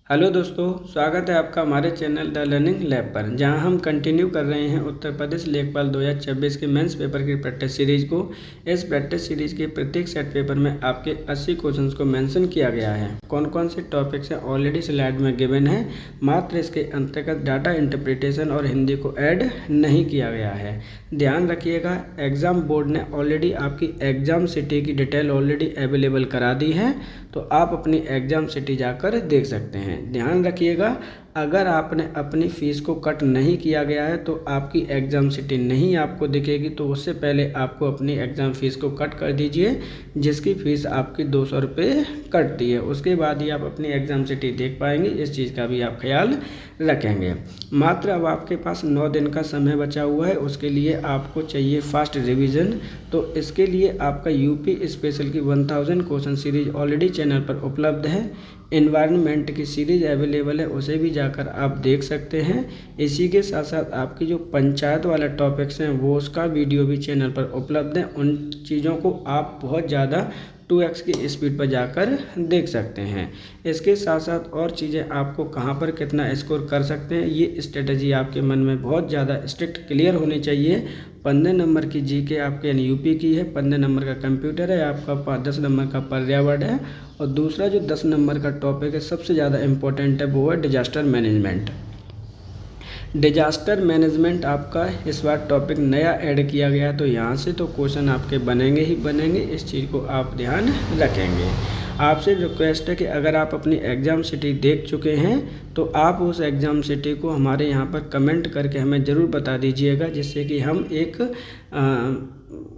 Hello दोस्तों, स्वागत है आपका हमारे चैनल द लर्निंग लैब पर, जहां हम कंटिन्यू कर रहे हैं उत्तर प्रदेश लेखपाल 2026 के मेंस पेपर की प्रैक्टिस सीरीज को। इस प्रैक्टिस सीरीज के प्रत्येक सेट पेपर में आपके 80 क्वेश्चंस को मेंशन किया गया है। कौन कौन से टॉपिक्स हैं ऑलरेडी स्लाइड में गिवन है, मात्र इसके अंतर्गत डाटा इंटरप्रिटेशन और हिंदी को ऐड नहीं किया गया है। ध्यान रखिएगा, एग्जाम बोर्ड ने ऑलरेडी आपकी एग्जाम सिटी की डिटेल ऑलरेडी अवेलेबल करा दी है, तो आप अपनी एग्जाम सिटी जाकर देख सकते हैं। ध्यान रखिएगा, अगर आपने अपनी फ़ीस को कट नहीं किया गया है तो आपकी एग्ज़ाम सिटी नहीं आपको दिखेगी। तो उससे पहले आपको अपनी एग्ज़ाम फ़ीस को कट कर दीजिए, जिसकी फ़ीस आपकी 200 रुपये कटती है। उसके बाद ही आप अपनी एग्ज़ाम सिटी देख पाएंगे। इस चीज़ का भी आप ख्याल रखेंगे। मात्र अब आपके पास 9 दिन का समय बचा हुआ है, उसके लिए आपको चाहिए फास्ट रिवीजन। तो इसके लिए आपका यूपी स्पेशल की 1000 क्वेश्चन सीरीज ऑलरेडी चैनल पर उपलब्ध है। एनवायरनमेंट की सीरीज अवेलेबल है, उसे भी जाकर आप देख सकते हैं। इसी के साथ साथ आपकी जो पंचायत वाला टॉपिक्स हैं वो उसका वीडियो भी चैनल पर उपलब्ध है। उन चीज़ों को आप बहुत ज़्यादा 2x की स्पीड पर जाकर देख सकते हैं। इसके साथ साथ और चीज़ें आपको कहां पर कितना स्कोर कर सकते हैं, ये स्ट्रेटजी आपके मन में बहुत ज़्यादा स्ट्रिक्ट क्लियर होनी चाहिए। 15 नंबर की जीके आपके यानी यूपी की है, 15 नंबर का कंप्यूटर है आपका, 10 नंबर का पर्यावरण है, और दूसरा जो 10 नंबर का टॉपिक है सबसे ज़्यादा इम्पोर्टेंट है, वो है डिजास्टर मैनेजमेंट। डिजास्टर मैनेजमेंट आपका इस बार टॉपिक नया ऐड किया गया है, तो यहाँ से तो क्वेश्चन आपके बनेंगे ही बनेंगे। इस चीज़ को आप ध्यान रखेंगे। आपसे रिक्वेस्ट है कि अगर आप अपनी एग्ज़ाम सिटी देख चुके हैं तो आप उस एग्ज़ाम सिटी को हमारे यहाँ पर कमेंट करके हमें ज़रूर बता दीजिएगा, जिससे कि हम एक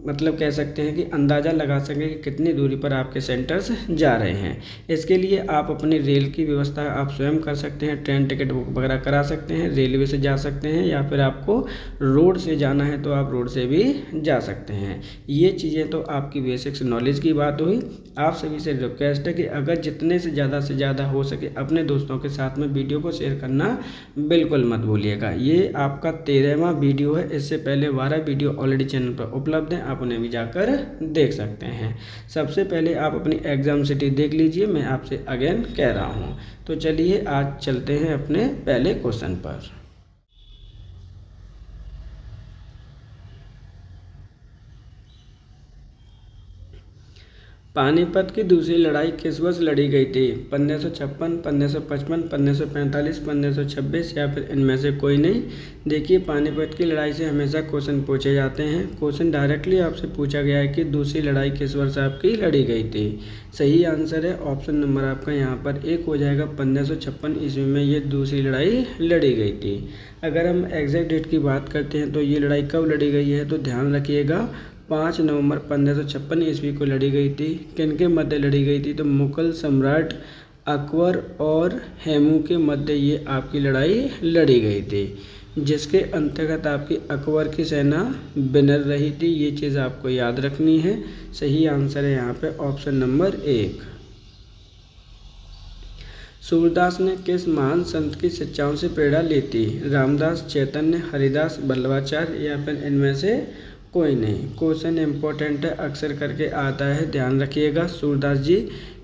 मतलब कह सकते हैं कि अंदाज़ा लगा सकें कि कितनी दूरी पर आपके सेंटर्स जा रहे हैं। इसके लिए आप अपनी रेल की व्यवस्था आप स्वयं कर सकते हैं, ट्रेन टिकट बुक वगैरह करा सकते हैं, रेलवे से जा सकते हैं, या फिर आपको रोड से जाना है तो आप रोड से भी जा सकते हैं। ये चीज़ें तो आपकी बेसिक्स नॉलेज की बात हुई। आप सभी से रिक्वेस्ट है कि अगर जितने से ज़्यादा हो सके अपने दोस्तों के साथ में वीडियो को शेयर करना बिल्कुल मत भूलिएगा। ये आपका 13वां वीडियो है, इससे पहले 12 वीडियो ऑलरेडी चैनल पर उपलब्ध हैं, आप उन्हें भी जाकर देख सकते हैं। सबसे पहले आप अपनी एग्ज़ाम सिटी देख लीजिए, मैं आपसे अगेन कह रहा हूँ। तो चलिए आज चलते हैं अपने पहले क्वेश्चन पर। पानीपत की दूसरी लड़ाई किस वर्ष लड़ी गई थी? 1556, 1555, 1545, 1526 या फिर इनमें से कोई नहीं। देखिए, पानीपत की लड़ाई से हमेशा क्वेश्चन पूछे जाते हैं। क्वेश्चन डायरेक्टली आपसे पूछा गया है कि दूसरी लड़ाई किस वर्ष आपकी लड़ी गई थी। सही आंसर है ऑप्शन नंबर आपका यहाँ पर 1 हो जाएगा। 1556 ईस्वी में ये दूसरी लड़ाई लड़ी गई थी। अगर हम एग्जैक्ट डेट की बात करते हैं तो ये लड़ाई कब लड़ी गई है, तो ध्यान रखिएगा 5 नवंबर 1556 ईस्वी को लड़ी गई थी। किनके मध्य लड़ी गई थी, तो मुगल सम्राट अकबर और हेमू के मध्य ये आपकी लड़ाई लड़ी गई थी, जिसके अंतर्गत आपकी अकबर की सेना विनर रही थी। ये चीज़ आपको याद रखनी है। सही आंसर है यहाँ पे ऑप्शन नंबर 1। सूरदास ने किस महान संत की शिक्षाओं से प्रेरणा ली थी? रामदास, चैतन्य, हरिदास, वल्लभाचार्य या फिर इनमें से कोई नहीं। क्वेश्चन इंपॉर्टेंट है, अक्सर करके आता है, ध्यान रखिएगा। सूरदास जी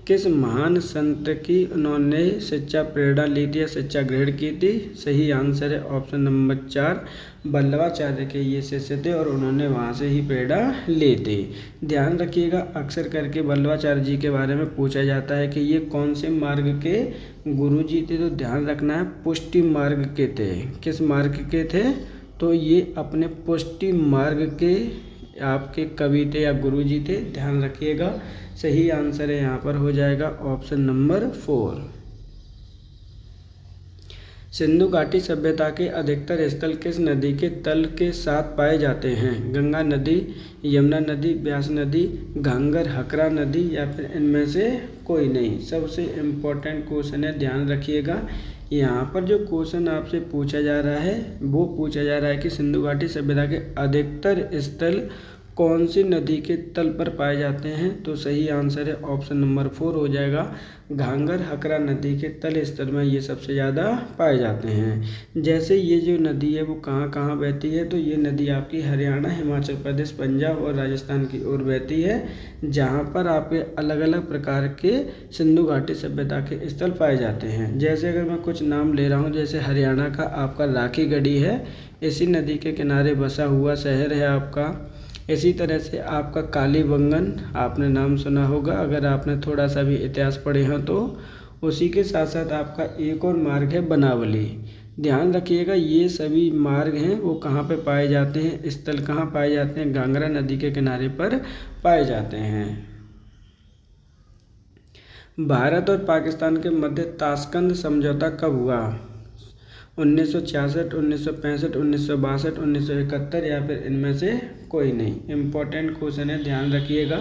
किस महान संत की उन्होंने शिक्षा प्रेरणा ली थी या शिक्षा ग्रहण की थी? सही आंसर है ऑप्शन नंबर 4। वल्लभाचार्य के ये शिष्य थे और उन्होंने वहाँ से ही प्रेरणा ली थी। ध्यान रखिएगा, अक्सर करके वल्लभाचार्य जी के बारे में पूछा जाता है कि ये कौन से मार्ग के गुरु जी थे, तो ध्यान रखना है पुष्टि मार्ग के थे। किस मार्ग के थे, तो ये अपने पुष्टि मार्ग के आपके कवि थे या गुरु जी थे। ध्यान रखिएगा, सही आंसर है यहाँ पर हो जाएगा ऑप्शन नंबर 4। सिंधु घाटी सभ्यता के अधिकतर स्थल किस नदी के तल के साथ पाए जाते हैं? गंगा नदी, यमुना नदी, ब्यास नदी, घाघर, हकरा नदी या फिर इनमें से कोई नहीं। सबसे इम्पोर्टेंट क्वेश्चन है, ध्यान रखिएगा। यहाँ पर जो क्वेश्चन आपसे पूछा जा रहा है वो पूछा जा रहा है कि सिंधु घाटी सभ्यता के अधिकतर स्थल कौन सी नदी के तल पर पाए जाते हैं? तो सही आंसर है ऑप्शन नंबर 4 हो जाएगा। घाघर हकरा नदी के तल स्तर में ये सबसे ज़्यादा पाए जाते हैं। जैसे ये जो नदी है वो कहाँ कहाँ बहती है? तो ये नदी आपकी हरियाणा, हिमाचल प्रदेश, पंजाब और राजस्थान की ओर बहती है, जहाँ पर आपके अलग अलग प्रकार के सिंधु घाटी सभ्यता के स्थल पाए जाते हैं। जैसे अगर मैं कुछ नाम ले रहा हूँ, जैसे हरियाणा का आपका राखीगढ़ी है, इसी नदी के किनारे बसा हुआ शहर है आपका। इसी तरह से आपका कालीबंगन आपने नाम सुना होगा अगर आपने थोड़ा सा भी इतिहास पढ़े हो तो। उसी के साथ साथ आपका एक और मार्ग है बनावली। ध्यान रखिएगा ये सभी मार्ग हैं वो कहाँ पे पाए जाते हैं, स्थल कहाँ पाए जाते हैं? घाघरा नदी के किनारे पर पाए जाते हैं। भारत और पाकिस्तान के मध्य ताशकंद समझौता कब हुआ? 1966, 1965, 1962, 1971 या फिर इनमें से कोई नहीं। इम्पोर्टेंट क्वेश्चन है, ध्यान रखिएगा।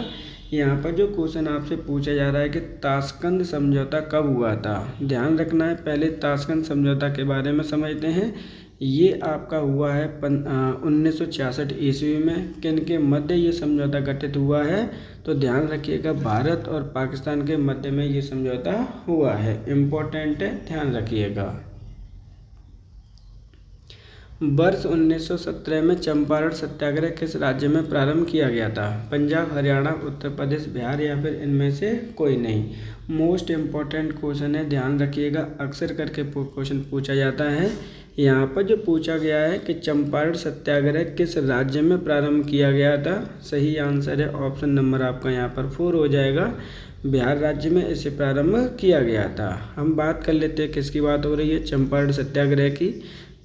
यहाँ पर जो क्वेश्चन आपसे पूछा जा रहा है कि ताशकंद समझौता कब हुआ था, ध्यान रखना है। पहले ताशकंद समझौता के बारे में समझते हैं। ये आपका हुआ है 1966 ईस्वी में। किन के मध्य ये समझौता गठित हुआ है? तो ध्यान रखिएगा भारत और पाकिस्तान के मध्य में ये समझौता हुआ है। इम्पोर्टेंट है, ध्यान रखिएगा। वर्ष 1917 में चंपारण सत्याग्रह किस राज्य में प्रारंभ किया गया था? पंजाब, हरियाणा, उत्तर प्रदेश, बिहार या फिर इनमें से कोई नहीं। मोस्ट इम्पॉर्टेंट क्वेश्चन है, ध्यान रखिएगा। अक्सर करके क्वेश्चन पूछा जाता है। यहाँ पर जो पूछा गया है कि चंपारण सत्याग्रह किस राज्य में प्रारंभ किया गया था, सही आंसर है ऑप्शन नंबर आपका यहाँ पर 4 हो जाएगा। बिहार राज्य में इसे प्रारंभ किया गया था। हम बात कर लेते हैं किसकी बात हो रही है, चंपारण सत्याग्रह की।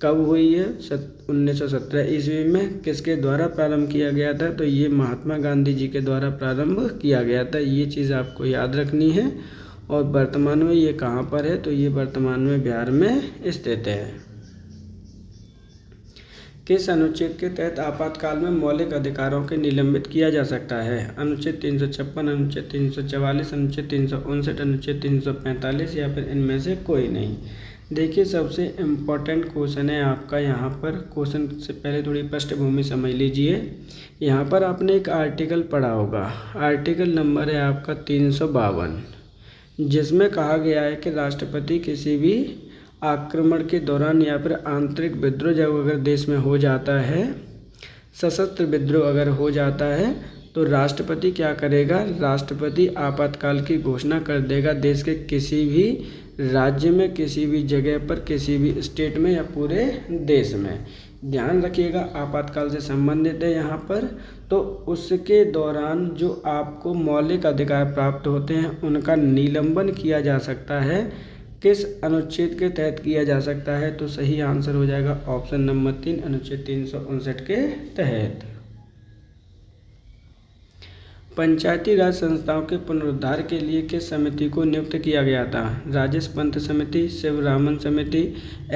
कब हुई है? 1917 ईस्वी में। किसके द्वारा प्रारंभ किया गया था? तो ये महात्मा गांधी जी के द्वारा प्रारंभ किया गया था। ये चीज़ आपको याद रखनी है। और वर्तमान में ये कहाँ पर है? तो ये वर्तमान में बिहार में स्थित है। किस अनुच्छेद के तहत आपातकाल में मौलिक अधिकारों के निलंबित किया जा सकता है? अनुच्छेद 356, अनुच्छेद 344, अनुच्छेद 359, अनुच्छेद 345 या फिर इनमें से कोई नहीं। देखिए सबसे इम्पॉर्टेंट क्वेश्चन है आपका यहाँ पर। क्वेश्चन से पहले थोड़ी पृष्ठभूमि समझ लीजिए। यहाँ पर आपने एक आर्टिकल पढ़ा होगा, आर्टिकल नंबर है आपका 352, जिसमें कहा गया है कि राष्ट्रपति किसी भी आक्रमण के दौरान या फिर आंतरिक विद्रोह जब अगर देश में हो जाता है, सशस्त्र विद्रोह अगर हो जाता है, तो राष्ट्रपति क्या करेगा? राष्ट्रपति आपातकाल की घोषणा कर देगा देश के किसी भी राज्य में, किसी भी जगह पर, किसी भी स्टेट में या पूरे देश में। ध्यान रखिएगा आपातकाल से संबंधित है यहाँ पर। तो उसके दौरान जो आपको मौलिक अधिकार प्राप्त होते हैं उनका निलंबन किया जा सकता है। किस अनुच्छेद के तहत किया जा सकता है? तो सही आंसर हो जाएगा ऑप्शन नंबर 3, अनुच्छेद 359 के तहत। पंचायती राज संस्थाओं के पुनरुद्धार के लिए किस समिति को नियुक्त किया गया था? राजेश पंत समिति, शिवरामन समिति,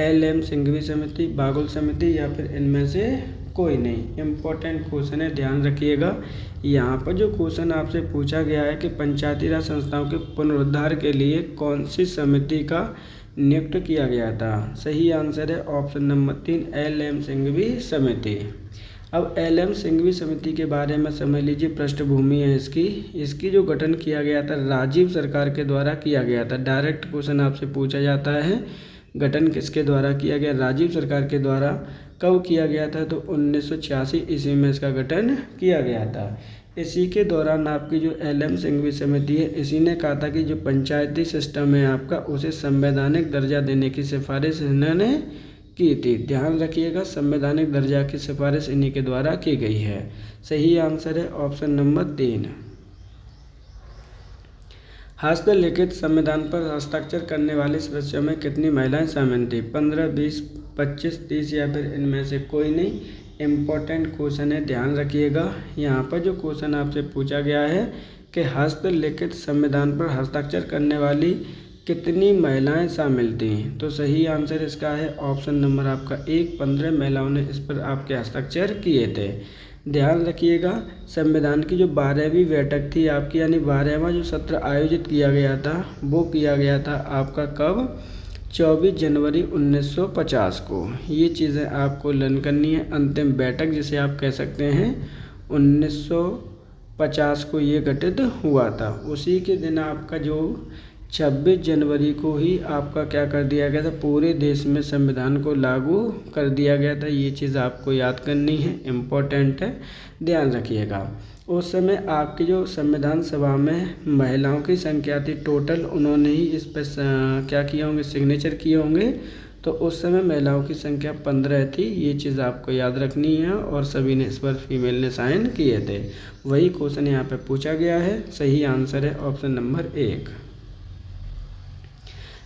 LM सिंघवी समिति, बागुल समिति या फिर इनमें से कोई नहीं। इम्पोर्टेंट क्वेश्चन है, ध्यान रखिएगा। यहाँ पर जो क्वेश्चन आपसे पूछा गया है कि पंचायती राज संस्थाओं के पुनरुद्धार के लिए कौन सी समिति का नियुक्त किया गया था? सही आंसर है ऑप्शन नंबर 3, LM सिंघवी समिति। अब LM सिंघवी समिति के बारे में समझ लीजिए, पृष्ठभूमि है इसकी जो गठन किया गया था राजीव सरकार के द्वारा किया गया था। डायरेक्ट क्वेश्चन आपसे पूछा जाता है, गठन किसके द्वारा किया गया? राजीव सरकार के द्वारा। कब किया गया था? तो 1986 ईस्वी में इसका गठन किया गया था। इसी के दौरान आपकी जो LM सिंघवी समिति है, इसी ने कहा था कि जो पंचायती सिस्टम है आपका, उसे संवैधानिक दर्जा देने की सिफारिश इन्होंने की थी। ध्यान रखिएगा संवैधानिक दर्जा की सिफारिश इन्हीं के द्वारा की गई है। सही आंसर है ऑप्शन नंबर 3। हस्तलिखित संविधान पर हस्ताक्षर करने वाले सदस्यों में कितनी महिलाएं शामिल थी? 15, 20, 25, 30 या फिर इनमें से कोई नहीं। इम्पोर्टेंट क्वेश्चन है, ध्यान रखिएगा। यहाँ पर जो क्वेश्चन आपसे पूछा गया है कि हस्तलिखित संविधान पर हस्ताक्षर करने वाली कितनी महिलाएं शामिल थीं? तो सही आंसर इसका है ऑप्शन नंबर आपका 1, 15 महिलाओं ने इस पर आपके हस्ताक्षर किए थे। ध्यान रखिएगा संविधान की जो 12वीं बैठक थी आपकी, यानी 12वां जो सत्र आयोजित किया गया था, वो किया गया था आपका कब? 24 जनवरी 1950 को। ये चीज़ें आपको लर्न करनी है। अंतिम बैठक जिसे आप कह सकते हैं 1950 को ये गठित हुआ था। उसी के दिन आपका जो 26 जनवरी को ही आपका क्या कर दिया गया था, पूरे देश में संविधान को लागू कर दिया गया था। ये चीज़ आपको याद करनी है, इम्पोर्टेंट है, ध्यान रखिएगा। उस समय आपकी जो संविधान सभा में महिलाओं की संख्या थी टोटल, उन्होंने ही इस पर क्या किए होंगे, सिग्नेचर किए होंगे। तो उस समय महिलाओं की संख्या 15 थी, ये चीज़ आपको याद रखनी है। और सभी ने इस पर फीमेल ने साइन किए थे। वही क्वेश्चन यहाँ पे पूछा गया है। सही आंसर है ऑप्शन नंबर 1।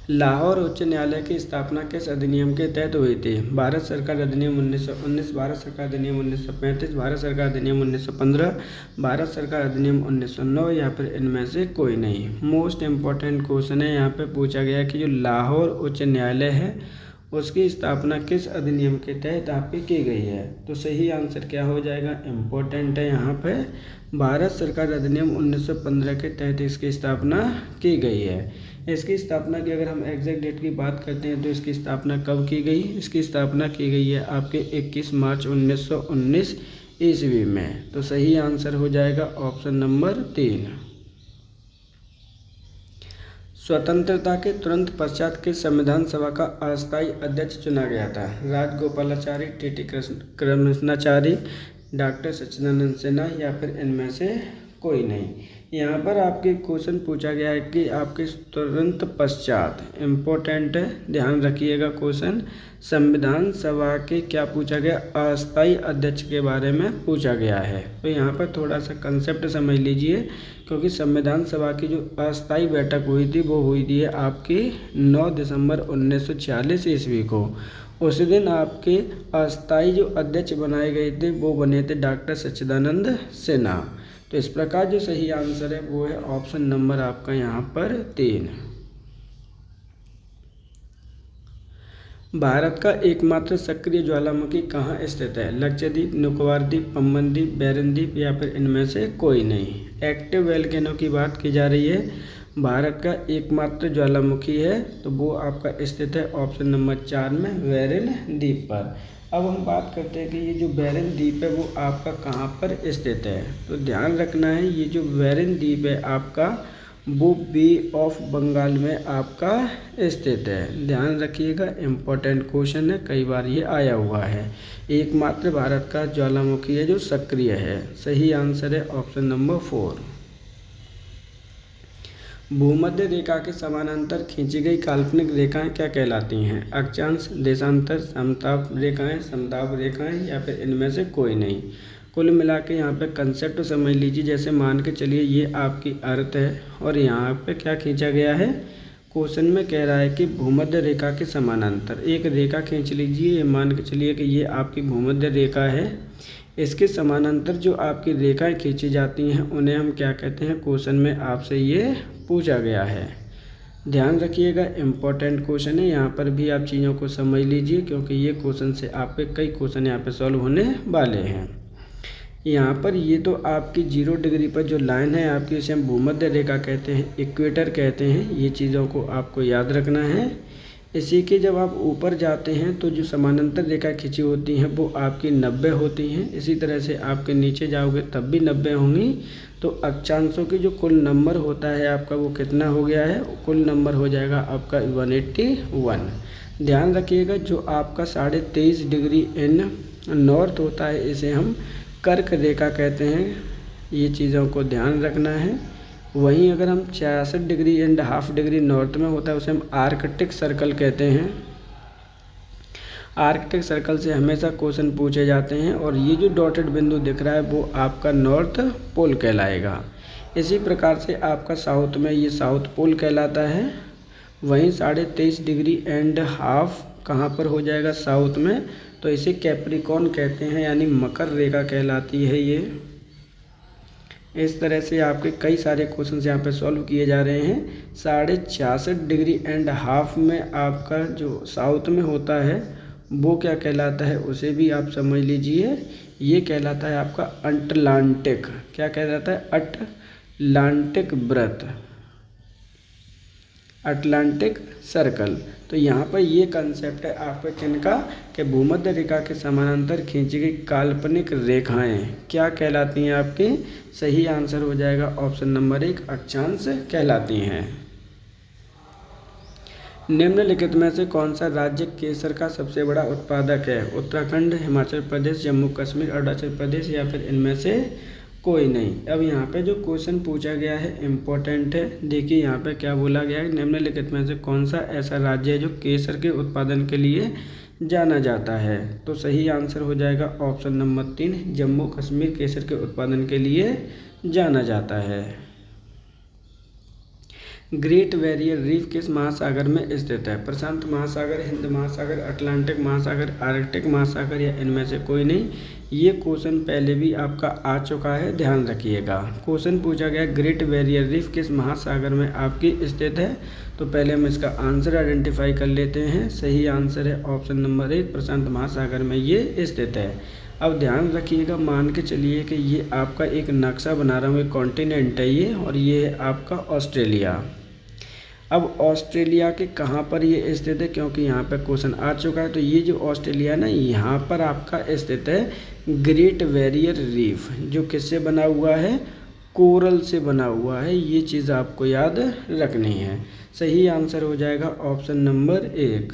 लाहौर उच्च न्यायालय की स्थापना किस अधिनियम के तहत हुई थी? भारत सरकार अधिनियम 1919, भारत सरकार अधिनियम 1935, भारत सरकार अधिनियम 1915, भारत सरकार अधिनियम 1909 या फिर इनमें से कोई नहीं। मोस्ट इम्पॉर्टेंट क्वेश्चन है, यहाँ पे पूछा गया कि जो लाहौर उच्च न्यायालय है उसकी स्थापना किस अधिनियम के तहत आपकी की गई है? तो सही आंसर क्या हो जाएगा, इम्पोर्टेंट है यहाँ पे, भारत सरकार अधिनियम 1915 के तहत इसकी स्थापना की गई है। इसकी स्थापना की अगर हम एग्जैक्ट डेट की बात करते हैं तो इसकी स्थापना कब की गई? इसकी स्थापना की गई है आपके 21 मार्च 1919 ईस्वी में। तो सही आंसर हो जाएगा ऑप्शन नंबर 3। स्वतंत्रता के तुरंत पश्चात किस संविधान सभा का अस्थायी अध्यक्ष चुना गया था? राजगोपालाचारी, टी.टी. कृष्णाचारी, डॉक्टर सच्चिदानंद सिन्हा या फिर इनमें से कोई नहीं। यहाँ पर आपके क्वेश्चन पूछा गया है कि आपके तुरंत पश्चात, इम्पोर्टेंट है, ध्यान रखिएगा क्वेश्चन। संविधान सभा के क्या पूछा गया, अस्थायी अध्यक्ष के बारे में पूछा गया है। तो यहाँ पर थोड़ा सा कंसेप्ट समझ लीजिए, क्योंकि संविधान सभा की जो अस्थायी बैठक हुई थी वो हुई थी आपकी 9 दिसंबर 1946 ईस्वी को। उस दिन आपके अस्थायी जो अध्यक्ष बनाए गए थे वो बने थे डॉक्टर सच्चिदानंद सिन्हा। तो इस प्रकार जो सही आंसर है वो है ऑप्शन नंबर आपका यहाँ पर 3। भारत का एकमात्र सक्रिय ज्वालामुखी कहाँ स्थित है? लक्षद्वीप, निकोबार द्वीप, पंबन द्वीप, बैरन द्वीप या फिर इनमें से कोई नहीं। एक्टिव वोल्केनो की बात की जा रही है। भारत का एकमात्र ज्वालामुखी है तो वो आपका स्थित है ऑप्शन नंबर 4 में, बैरन द्वीप पर। अब हम बात करते हैं कि ये जो बैरन द्वीप है वो आपका कहाँ पर स्थित है। तो ध्यान रखना है, ये जो बैरन द्वीप है आपका वो बे ऑफ बंगाल में आपका स्थित है। ध्यान रखिएगा, इम्पोर्टेंट क्वेश्चन है, कई बार ये आया हुआ है। एकमात्र भारत का ज्वालामुखी है जो सक्रिय है। सही आंसर है ऑप्शन नंबर 4। भूमध्य रेखा के समानांतर खींची गई काल्पनिक रेखाएं क्या कहलाती हैं? अक्षांश, देशांतर, समताप रेखाएं, समताप रेखाएं या फिर इनमें से कोई नहीं। कुल मिला के यहाँ पे कंसेप्ट समझ लीजिए। जैसे मान के चलिए ये आपकी अर्थ है और यहाँ पे क्या खींचा गया है, क्वेश्चन में कह रहा है कि भूमध्य रेखा के समानांतर एक रेखा खींच लीजिए। मान के चलिए कि ये आपकी भूमध्य रेखा है, इसके समानांतर जो आपकी रेखाएं खींची जाती हैं उन्हें हम क्या कहते हैं, क्वेश्चन में आपसे ये पूछा गया है। ध्यान रखिएगा, इम्पोर्टेंट क्वेश्चन है, यहाँ पर भी आप चीज़ों को समझ लीजिए क्योंकि ये क्वेश्चन से आपके कई क्वेश्चन यहाँ पे सॉल्व होने वाले हैं। यहाँ पर ये तो आपकी 0 डिग्री पर जो लाइन है आपकी, उसे हम भूमध्य रेखा कहते हैं, इक्वेटर कहते हैं। ये चीज़ों को आपको याद रखना है। इसी के जब आप ऊपर जाते हैं तो जो समानांतर रेखा खींची होती हैं वो आपकी 90 होती हैं। इसी तरह से आपके नीचे जाओगे तब भी 90 होंगी। तो अक्षांशों की जो कुल नंबर होता है आपका वो कितना हो गया है, कुल नंबर हो जाएगा आपका 181। ध्यान रखिएगा, जो आपका 23.5 डिग्री इन नॉर्थ होता है इसे हम कर्क रेखा कहते हैं। ये चीज़ों को ध्यान रखना है। वहीं अगर हम 66 degree and half degree north में होता है उसे हम आर्कटिक सर्कल कहते हैं। आर्कटिक सर्कल से हमेशा क्वेश्चन पूछे जाते हैं और ये जो डॉटेड बिंदु दिख रहा है वो आपका नॉर्थ पोल कहलाएगा। इसी प्रकार से आपका साउथ में ये साउथ पोल कहलाता है। वहीं 23.5 डिग्री एंड हाफ कहाँ पर हो जाएगा, साउथ में, तो इसे कैप्रिकॉर्न कहते हैं, यानी मकर रेखा कहलाती है ये। इस तरह से आपके कई सारे क्वेश्चन यहाँ पे सॉल्व किए जा रहे हैं। 66.5 डिग्री एंड हाफ में आपका जो साउथ में होता है वो क्या कहलाता है, उसे भी आप समझ लीजिए। ये कहलाता है आपका अटलांटिक, क्या कहलाता है, अटलांटिक व्रत। Atlantic circle. तो यहाँ पर ये कंसेप्ट है आपके किनका कि भूमध्य रेखा के समानांतर खींची गई काल्पनिक रेखाएं क्या कहलाती हैं आपकी। सही आंसर हो जाएगा ऑप्शन नंबर 1 अक्षांश कहलाती हैं। निम्नलिखित में से कौन सा राज्य केसर का सबसे बड़ा उत्पादक है। उत्तराखंड, हिमाचल प्रदेश, जम्मू कश्मीर, अरुणाचल प्रदेश या फिर इनमें से कोई नहीं। अब यहाँ पे जो क्वेश्चन पूछा गया है इम्पोर्टेंट है। देखिए यहाँ पे क्या बोला गया है, निम्नलिखित में से कौन सा ऐसा राज्य है जो केसर के उत्पादन के लिए जाना जाता है। तो सही आंसर हो जाएगा ऑप्शन नंबर 3 जम्मू कश्मीर केसर के उत्पादन के लिए जाना जाता है। ग्रेट बैरियर रीफ किस महासागर में स्थित है। प्रशांत महासागर, हिंद महासागर, अटलांटिक महासागर, आर्कटिक महासागर या इनमें से कोई नहीं। ये क्वेश्चन पहले भी आपका आ चुका है, ध्यान रखिएगा। क्वेश्चन पूछा गया ग्रेट बैरियर रीफ किस महासागर में आपकी स्थित है। तो पहले हम इसका आंसर आइडेंटिफाई कर लेते हैं। सही आंसर है ऑप्शन नंबर 1 प्रशांत महासागर में ये स्थित है। अब ध्यान रखिएगा, मान के चलिए कि ये आपका एक नक्शा बना रहा हूँ, एक कॉन्टिनेंट है ये, और ये है आपका ऑस्ट्रेलिया। अब ऑस्ट्रेलिया के कहाँ पर ये स्थित है, क्योंकि यहाँ पर क्वेश्चन आ चुका है। तो ये जो ऑस्ट्रेलिया है ना, यहाँ पर आपका स्थित है ग्रेट बैरियर रीफ, जो किससे बना हुआ है, कोरल से बना हुआ है। ये चीज़ आपको याद रखनी है। सही आंसर हो जाएगा ऑप्शन नंबर 1।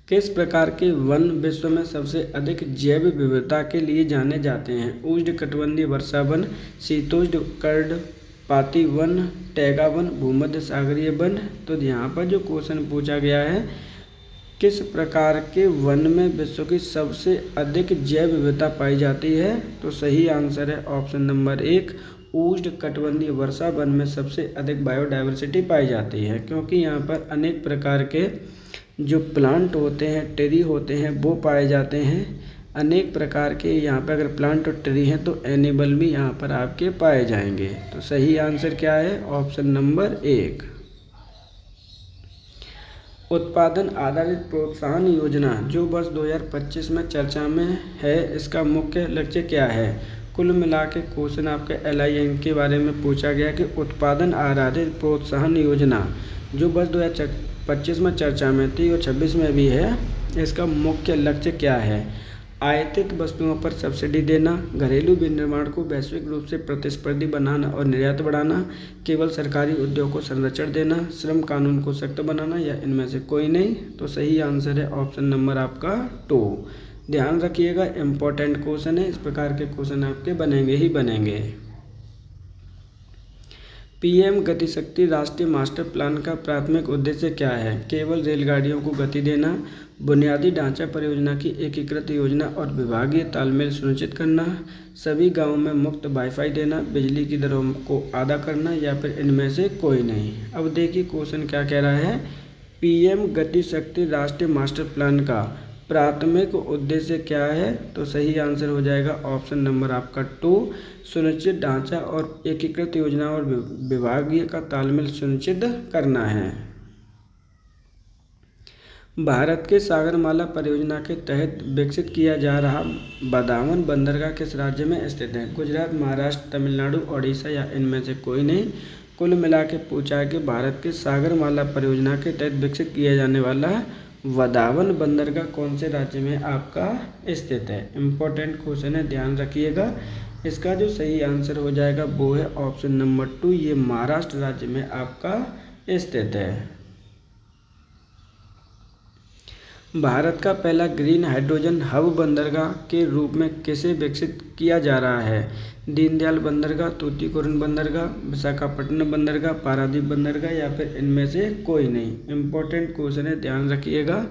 किस प्रकार के वन विश्व में सबसे अधिक जैव विविधता के लिए जाने जाते हैं। उष्णकटिबंधीय वर्षा वन, शीतोष्ण पर्णपाती वन, टैगा वन, भूमध्य सागरीय वन। तो यहाँ पर जो क्वेश्चन पूछा गया है किस प्रकार के वन में विश्व की सबसे अधिक जैव विविधता पाई जाती है। तो सही आंसर है ऑप्शन नंबर 1 उष्णकटिबंधीय वर्षा वन में सबसे अधिक बायोडाइवर्सिटी पाई जाती है, क्योंकि यहाँ पर अनेक प्रकार के जो प्लांट होते हैं, ट्री होते हैं, वो पाए जाते हैं। अनेक प्रकार के यहाँ पर अगर प्लांट और ट्री हैं तो एनिमल भी यहाँ पर आपके पाए जाएंगे। तो सही आंसर क्या है ऑप्शन नंबर 1। उत्पादन आधारित प्रोत्साहन योजना जो वर्ष 2025 में चर्चा में है, इसका मुख्य लक्ष्य क्या है। कुल मिला के क्वेश्चन आपके LIN के बारे में पूछा गया कि उत्पादन आधारित प्रोत्साहन योजना जो वर्ष 2025 में चर्चा में थी और 26 में भी है, इसका मुख्य लक्ष्य क्या है। आयातित वस्तुओं पर सब्सिडी देना, घरेलू विनिर्माण को वैश्विक रूप से प्रतिस्पर्धी बनाना और निर्यात बढ़ाना, केवल सरकारी उद्योग को संरक्षण देना, श्रम कानून को सख्त बनाना या इनमें से कोई नहीं। तो सही आंसर है ऑप्शन नंबर आपका 2। ध्यान रखिएगा, इम्पोर्टेंट क्वेश्चन है, इस प्रकार के क्वेश्चन आपके बनेंगे ही बनेंगे। PM गति शक्ति राष्ट्रीय मास्टर प्लान का प्राथमिक उद्देश्य क्या है। केवल रेलगाड़ियों को गति देना, बुनियादी ढांचा परियोजना की एकीकृत योजना और विभागीय तालमेल सुनिश्चित करना, सभी गांवों में मुफ्त वाईफाई देना, बिजली की दरों को आधा करना या फिर इनमें से कोई नहीं। अब देखिए क्वेश्चन क्या कह रहा है। PM गति शक्ति राष्ट्रीय मास्टर प्लान का प्राथमिक उद्देश्य क्या है। तो सही आंसर हो जाएगा ऑप्शन नंबर आपका 2 सुनिश्चित ढांचा और एकीकृत योजना और विभागीय का तालमेल सुनिश्चित करना है। भारत के सागरमाला परियोजना के तहत विकसित किया जा रहा बदावन बंदरगाह किस राज्य में स्थित है। गुजरात, महाराष्ट्र, तमिलनाडु, ओडिशा या इनमें से कोई नहीं। कुल मिला के पूछा है कि भारत के सागरमाला परियोजना के तहत विकसित किया जाने वाला बदावन बंदरगाह कौन से राज्य में आपका स्थित है। इम्पोर्टेंट क्वेश्चन है, ध्यान रखिएगा। इसका जो सही आंसर हो जाएगा वो है ऑप्शन नंबर 2, ये महाराष्ट्र राज्य में आपका स्थित है। भारत का पहला ग्रीन हाइड्रोजन हब बंदरगाह के रूप में किसे विकसित किया जा रहा है। दीनदयाल बंदरगाह, तूतीकोरिन बंदरगाह, विशाखापट्टनम बंदरगाह, पारादीप बंदरगाह या फिर इनमें से कोई नहीं। इम्पोर्टेंट क्वेश्चन है, ध्यान रखिएगा।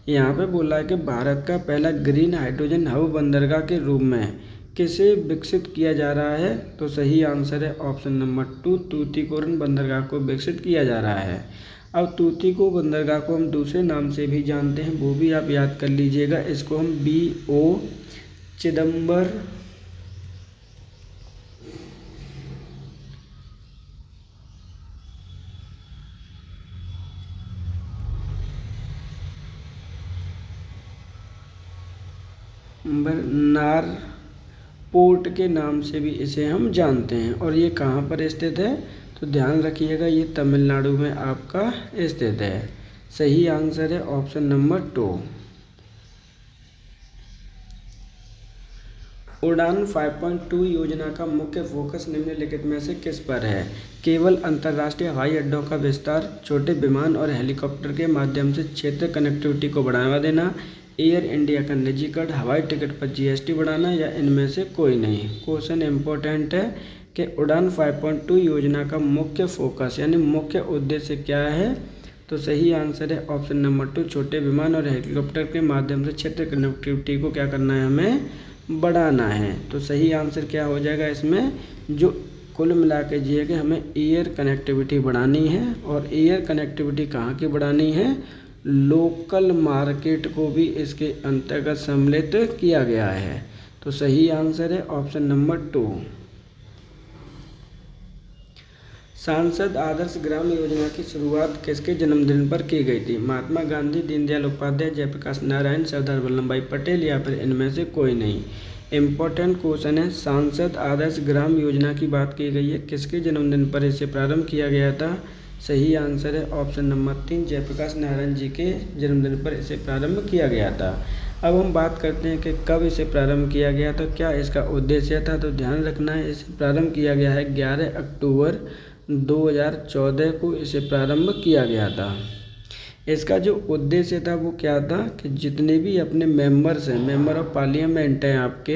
यहाँ पे बोला है कि भारत का पहला ग्रीन हाइड्रोजन हब बंदरगाह के रूप में किसे विकसित किया जा रहा है। तो सही आंसर है ऑप्शन नंबर 2 तूतीकोरिन बंदरगाह को विकसित किया जा रहा है। अब तूतीको बंदरगाह को हम दूसरे नाम से भी जानते हैं, वो भी आप याद कर लीजिएगा। इसको हम BO चिदम्बर नार पोर्ट के नाम से भी इसे हम जानते हैं। और ये कहाँ पर स्थित है। तो ध्यान रखिएगा ये तमिलनाडु में आपका स्थित है। सही आंसर है ऑप्शन नंबर 2। उड़ान 5.2 योजना का मुख्य फोकस निम्नलिखित में से किस पर है? केवल अंतर्राष्ट्रीय हवाई अड्डों का विस्तार, छोटे विमान और हेलीकॉप्टर के माध्यम से क्षेत्र कनेक्टिविटी को बढ़ावा देना, एयर इंडिया का निजीकरण, हवाई टिकट पर जीएसटी बढ़ाना, या इनमें से कोई नहीं। क्वेश्चन इंपॉर्टेंट है कि उड़ान 5.2 योजना का मुख्य फोकस यानी मुख्य उद्देश्य क्या है? तो सही आंसर है ऑप्शन नंबर 2, छोटे विमान और हेलीकॉप्टर के माध्यम से क्षेत्र कनेक्टिविटी को क्या करना है, हमें बढ़ाना है। तो सही आंसर क्या हो जाएगा इसमें? जो कुल मिला के ये है कि हमें एयर कनेक्टिविटी बढ़ानी है, और एयर कनेक्टिविटी कहाँ की बढ़ानी है? लोकल मार्केट को भी इसके अंतर्गत सम्मिलित किया गया है। तो सही आंसर है ऑप्शन नंबर 2। सांसद आदर्श ग्राम योजना की शुरुआत किसके जन्मदिन पर की गई थी? महात्मा गांधी, दीनदयाल उपाध्याय, जयप्रकाश नारायण, सरदार वल्लभ भाई पटेल, या फिर इनमें से कोई नहीं। इम्पोर्टेंट क्वेश्चन है। सांसद आदर्श ग्राम योजना की बात की गई है, किसके जन्मदिन पर इसे प्रारंभ किया गया था? सही आंसर है ऑप्शन नंबर 3, जयप्रकाश नारायण जी के जन्मदिन पर इसे प्रारंभ किया गया था। अब हम बात करते हैं कि कब इसे प्रारंभ किया गया, तो क्या इसका उद्देश्य था? तो ध्यान रखना है, इसे प्रारंभ किया गया है 11 अक्टूबर 2014 को इसे प्रारंभ किया गया था। इसका जो उद्देश्य था वो क्या था कि जितने भी अपने मेंबर्स हैं, मेंबर ऑफ पार्लियामेंट हैं, आपके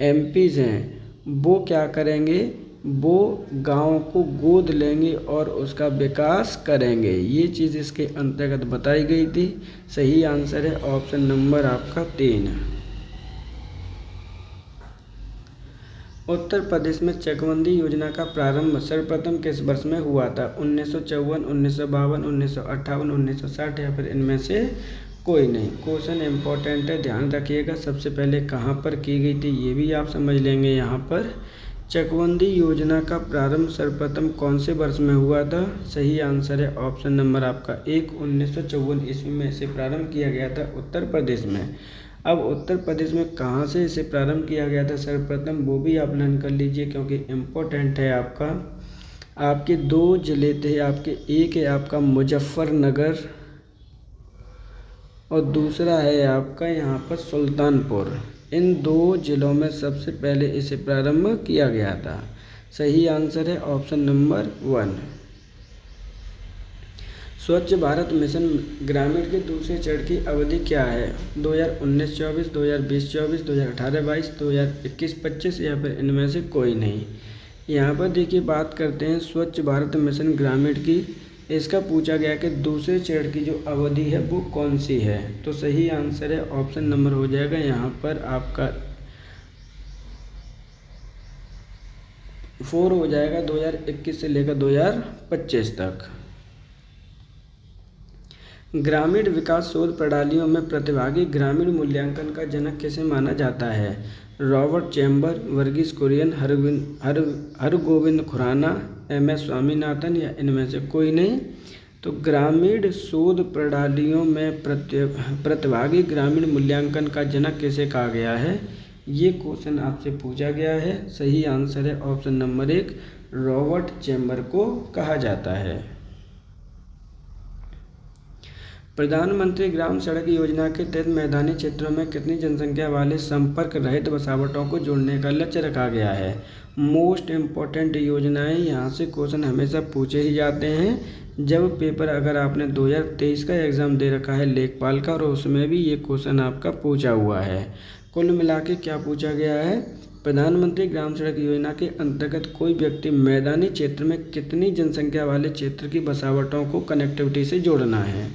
एमपीज हैं, वो क्या करेंगे? वो गांव को गोद लेंगे और उसका विकास करेंगे। ये चीज़ इसके अंतर्गत बताई गई थी। सही आंसर है ऑप्शन नंबर आपका 3। उत्तर प्रदेश में चकबंदी योजना का प्रारंभ सर्वप्रथम किस वर्ष में हुआ था? 1954, 1952, 1958, 1960, या फिर इनमें से कोई नहीं। क्वेश्चन इंपॉर्टेंट है, ध्यान रखिएगा। सबसे पहले कहाँ पर की गई थी ये भी आप समझ लेंगे। यहाँ पर चकबंदी योजना का प्रारंभ सर्वप्रथम कौन से वर्ष में हुआ था? सही आंसर है ऑप्शन नंबर आपका 1, 1954 ईस्वी में इसे प्रारंभ किया गया था उत्तर प्रदेश में। अब उत्तर प्रदेश में कहाँ से इसे प्रारंभ किया गया था सर्वप्रथम, वो भी आप लर्न कर लीजिए, क्योंकि इम्पोर्टेंट है आपका। आपके 2 जिले थे आपके, एक है आपका मुजफ्फरनगर और दूसरा है आपका यहाँ पर सुल्तानपुर। इन 2 जिलों में सबसे पहले इसे प्रारंभ किया गया था। सही आंसर है ऑप्शन नंबर 1। स्वच्छ भारत मिशन ग्रामीण के दूसरे चरण की अवधि क्या है? 2019-24, 2020-24, 2018-22, 2021-25, या फिर इनमें से कोई नहीं। यहाँ पर देखिए बात करते हैं स्वच्छ भारत मिशन ग्रामीण की। इसका पूछा गया कि दूसरे चरण की जो अवधि है वो कौन सी है? तो सही आंसर है ऑप्शन नंबर हो जाएगा यहाँ पर आपका 4 हो जाएगा, 2021 से लेकर 2025 तक। ग्रामीण विकास शोध प्रणालियों में प्रतिभागी ग्रामीण मूल्यांकन का जनक किसे माना जाता है? Robert Chamber, Verghese Kurien, Hargobind Khorana, MS Swaminathan, या इनमें से कोई नहीं। तो ग्रामीण शोध प्रणालियों में प्रतिभागी ग्रामीण मूल्यांकन का जनक किसे कहा गया है? ये क्वेश्चन आपसे पूछा गया है। सही आंसर है ऑप्शन नंबर 1, रॉबर्ट चैम्बर को कहा जाता है। प्रधानमंत्री ग्राम सड़क योजना के तहत मैदानी क्षेत्रों में कितनी जनसंख्या वाले संपर्क रहित बसावटों को जोड़ने का लक्ष्य रखा गया है? मोस्ट इम्पॉर्टेंट योजनाएं, यहाँ से क्वेश्चन हमेशा पूछे ही जाते हैं। जब पेपर अगर आपने 2023 का एग्ज़ाम दे रखा है लेखपाल का, और उसमें भी ये क्वेश्चन आपका पूछा हुआ है। कुल मिला के क्या पूछा गया है? प्रधानमंत्री ग्राम सड़क योजना के अंतर्गत कोई व्यक्ति मैदानी क्षेत्र में कितनी जनसंख्या वाले क्षेत्र की बसावटों को कनेक्टिविटी से जोड़ना है?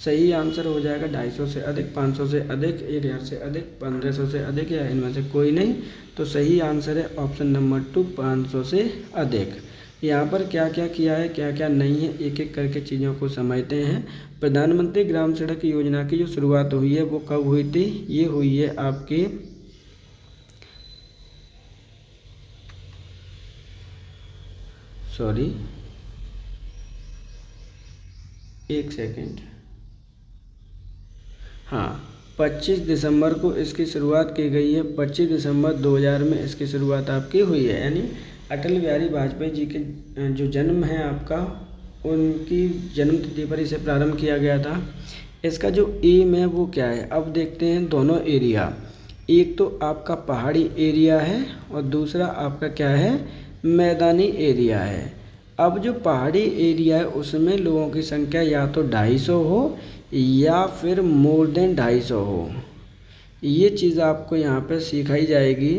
सही आंसर हो जाएगा 250 से अधिक, 500 से अधिक, 1000 से अधिक, 1500 से अधिक, या इनमें से कोई नहीं। तो सही आंसर है ऑप्शन नंबर 2, 500 से अधिक। यहाँ पर क्या क्या किया है, क्या क्या नहीं है, एक एक करके चीज़ों को समझते हैं। प्रधानमंत्री ग्राम सड़क योजना की जो शुरुआत हुई है वो कब हुई थी? ये हुई है आपकी एक सेकेंड, हाँ, 25 दिसंबर को इसकी शुरुआत की गई है। 25 दिसंबर 2000 में इसकी शुरुआत आपकी हुई है, यानी अटल बिहारी वाजपेयी जी के जो जन्म है आपका, उनकी जन्म तिथि पर इसे प्रारंभ किया गया था। इसका जो एम है वो क्या है, अब देखते हैं दोनों एरिया। एक तो आपका पहाड़ी एरिया है और दूसरा आपका क्या है, मैदानी एरिया है। अब जो पहाड़ी एरिया है उसमें लोगों की संख्या या तो 250 हो या फिर मोर देन 250 हो, ये चीज़ आपको यहाँ पे सिखाई जाएगी।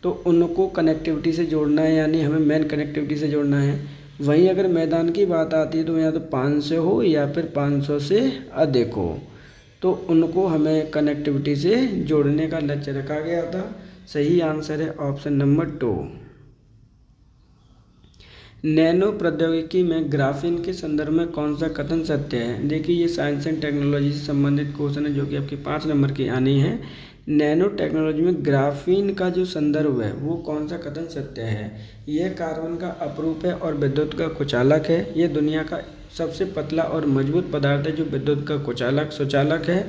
तो उनको कनेक्टिविटी से जोड़ना है, यानी हमें मेन कनेक्टिविटी से जोड़ना है। वहीं अगर मैदान की बात आती है तो या तो 500 हो या फिर 500 से अधिक हो, तो उनको हमें कनेक्टिविटी से जोड़ने का लक्ष्य रखा गया था। सही आंसर है ऑप्शन नंबर 2। नैनो प्रौद्योगिकी में ग्राफीन के संदर्भ में कौन सा कथन सत्य है। देखिए ये साइंस एंड टेक्नोलॉजी से संबंधित क्वेश्चन है जो कि आपकी 5 नंबर की आनी है। नैनो टेक्नोलॉजी में ग्राफीन का जो संदर्भ है वो कौन सा कथन सत्य है। यह कार्बन का अपरूप है और विद्युत का कुचालक है। यह दुनिया का सबसे पतला और मजबूत पदार्थ है जो विद्युत का सुचालक है।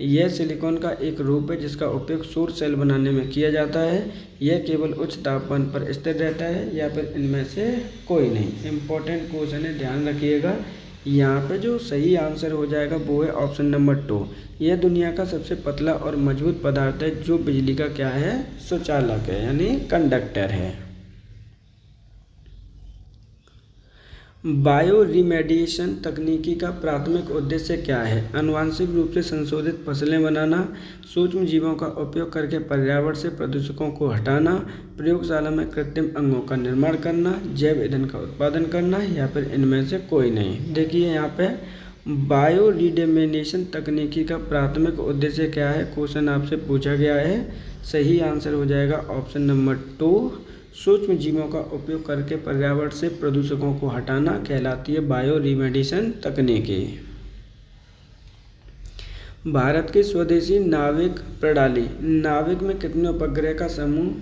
यह सिलिकॉन का एक रूप है जिसका उपयोग सौर सेल बनाने में किया जाता है। यह केवल उच्च तापमान पर स्थिर रहता है या फिर इनमें से कोई नहीं। इम्पोर्टेंट क्वेश्चन है, ध्यान रखिएगा। यहाँ पे जो सही आंसर हो जाएगा वो है ऑप्शन नंबर 2। यह दुनिया का सबसे पतला और मजबूत पदार्थ है जो बिजली का क्या है, सुचालक है, यानी कंडक्टर है। बायो रिमेडिएशन तकनीकी का प्राथमिक उद्देश्य क्या है। आनुवांशिक रूप से संशोधित फसलें बनाना, सूक्ष्म जीवों का उपयोग करके पर्यावरण से प्रदूषकों को हटाना, प्रयोगशाला में कृत्रिम अंगों का निर्माण करना, जैव ईंधन का उत्पादन करना या फिर इनमें से कोई नहीं। देखिए यहाँ पे बायो रिमेडिएशन तकनीकी का प्राथमिक उद्देश्य क्या है, क्वेश्चन आपसे पूछा गया है। सही आंसर हो जाएगा ऑप्शन नंबर 2। सूक्ष्म जीवों का उपयोग करके पर्यावरण से प्रदूषकों को हटाना कहलाती है बायो रिमेडिएशन तकनीकी। भारत की स्वदेशी नाविक प्रणाली, नाविक में कितने उपग्रह का समूह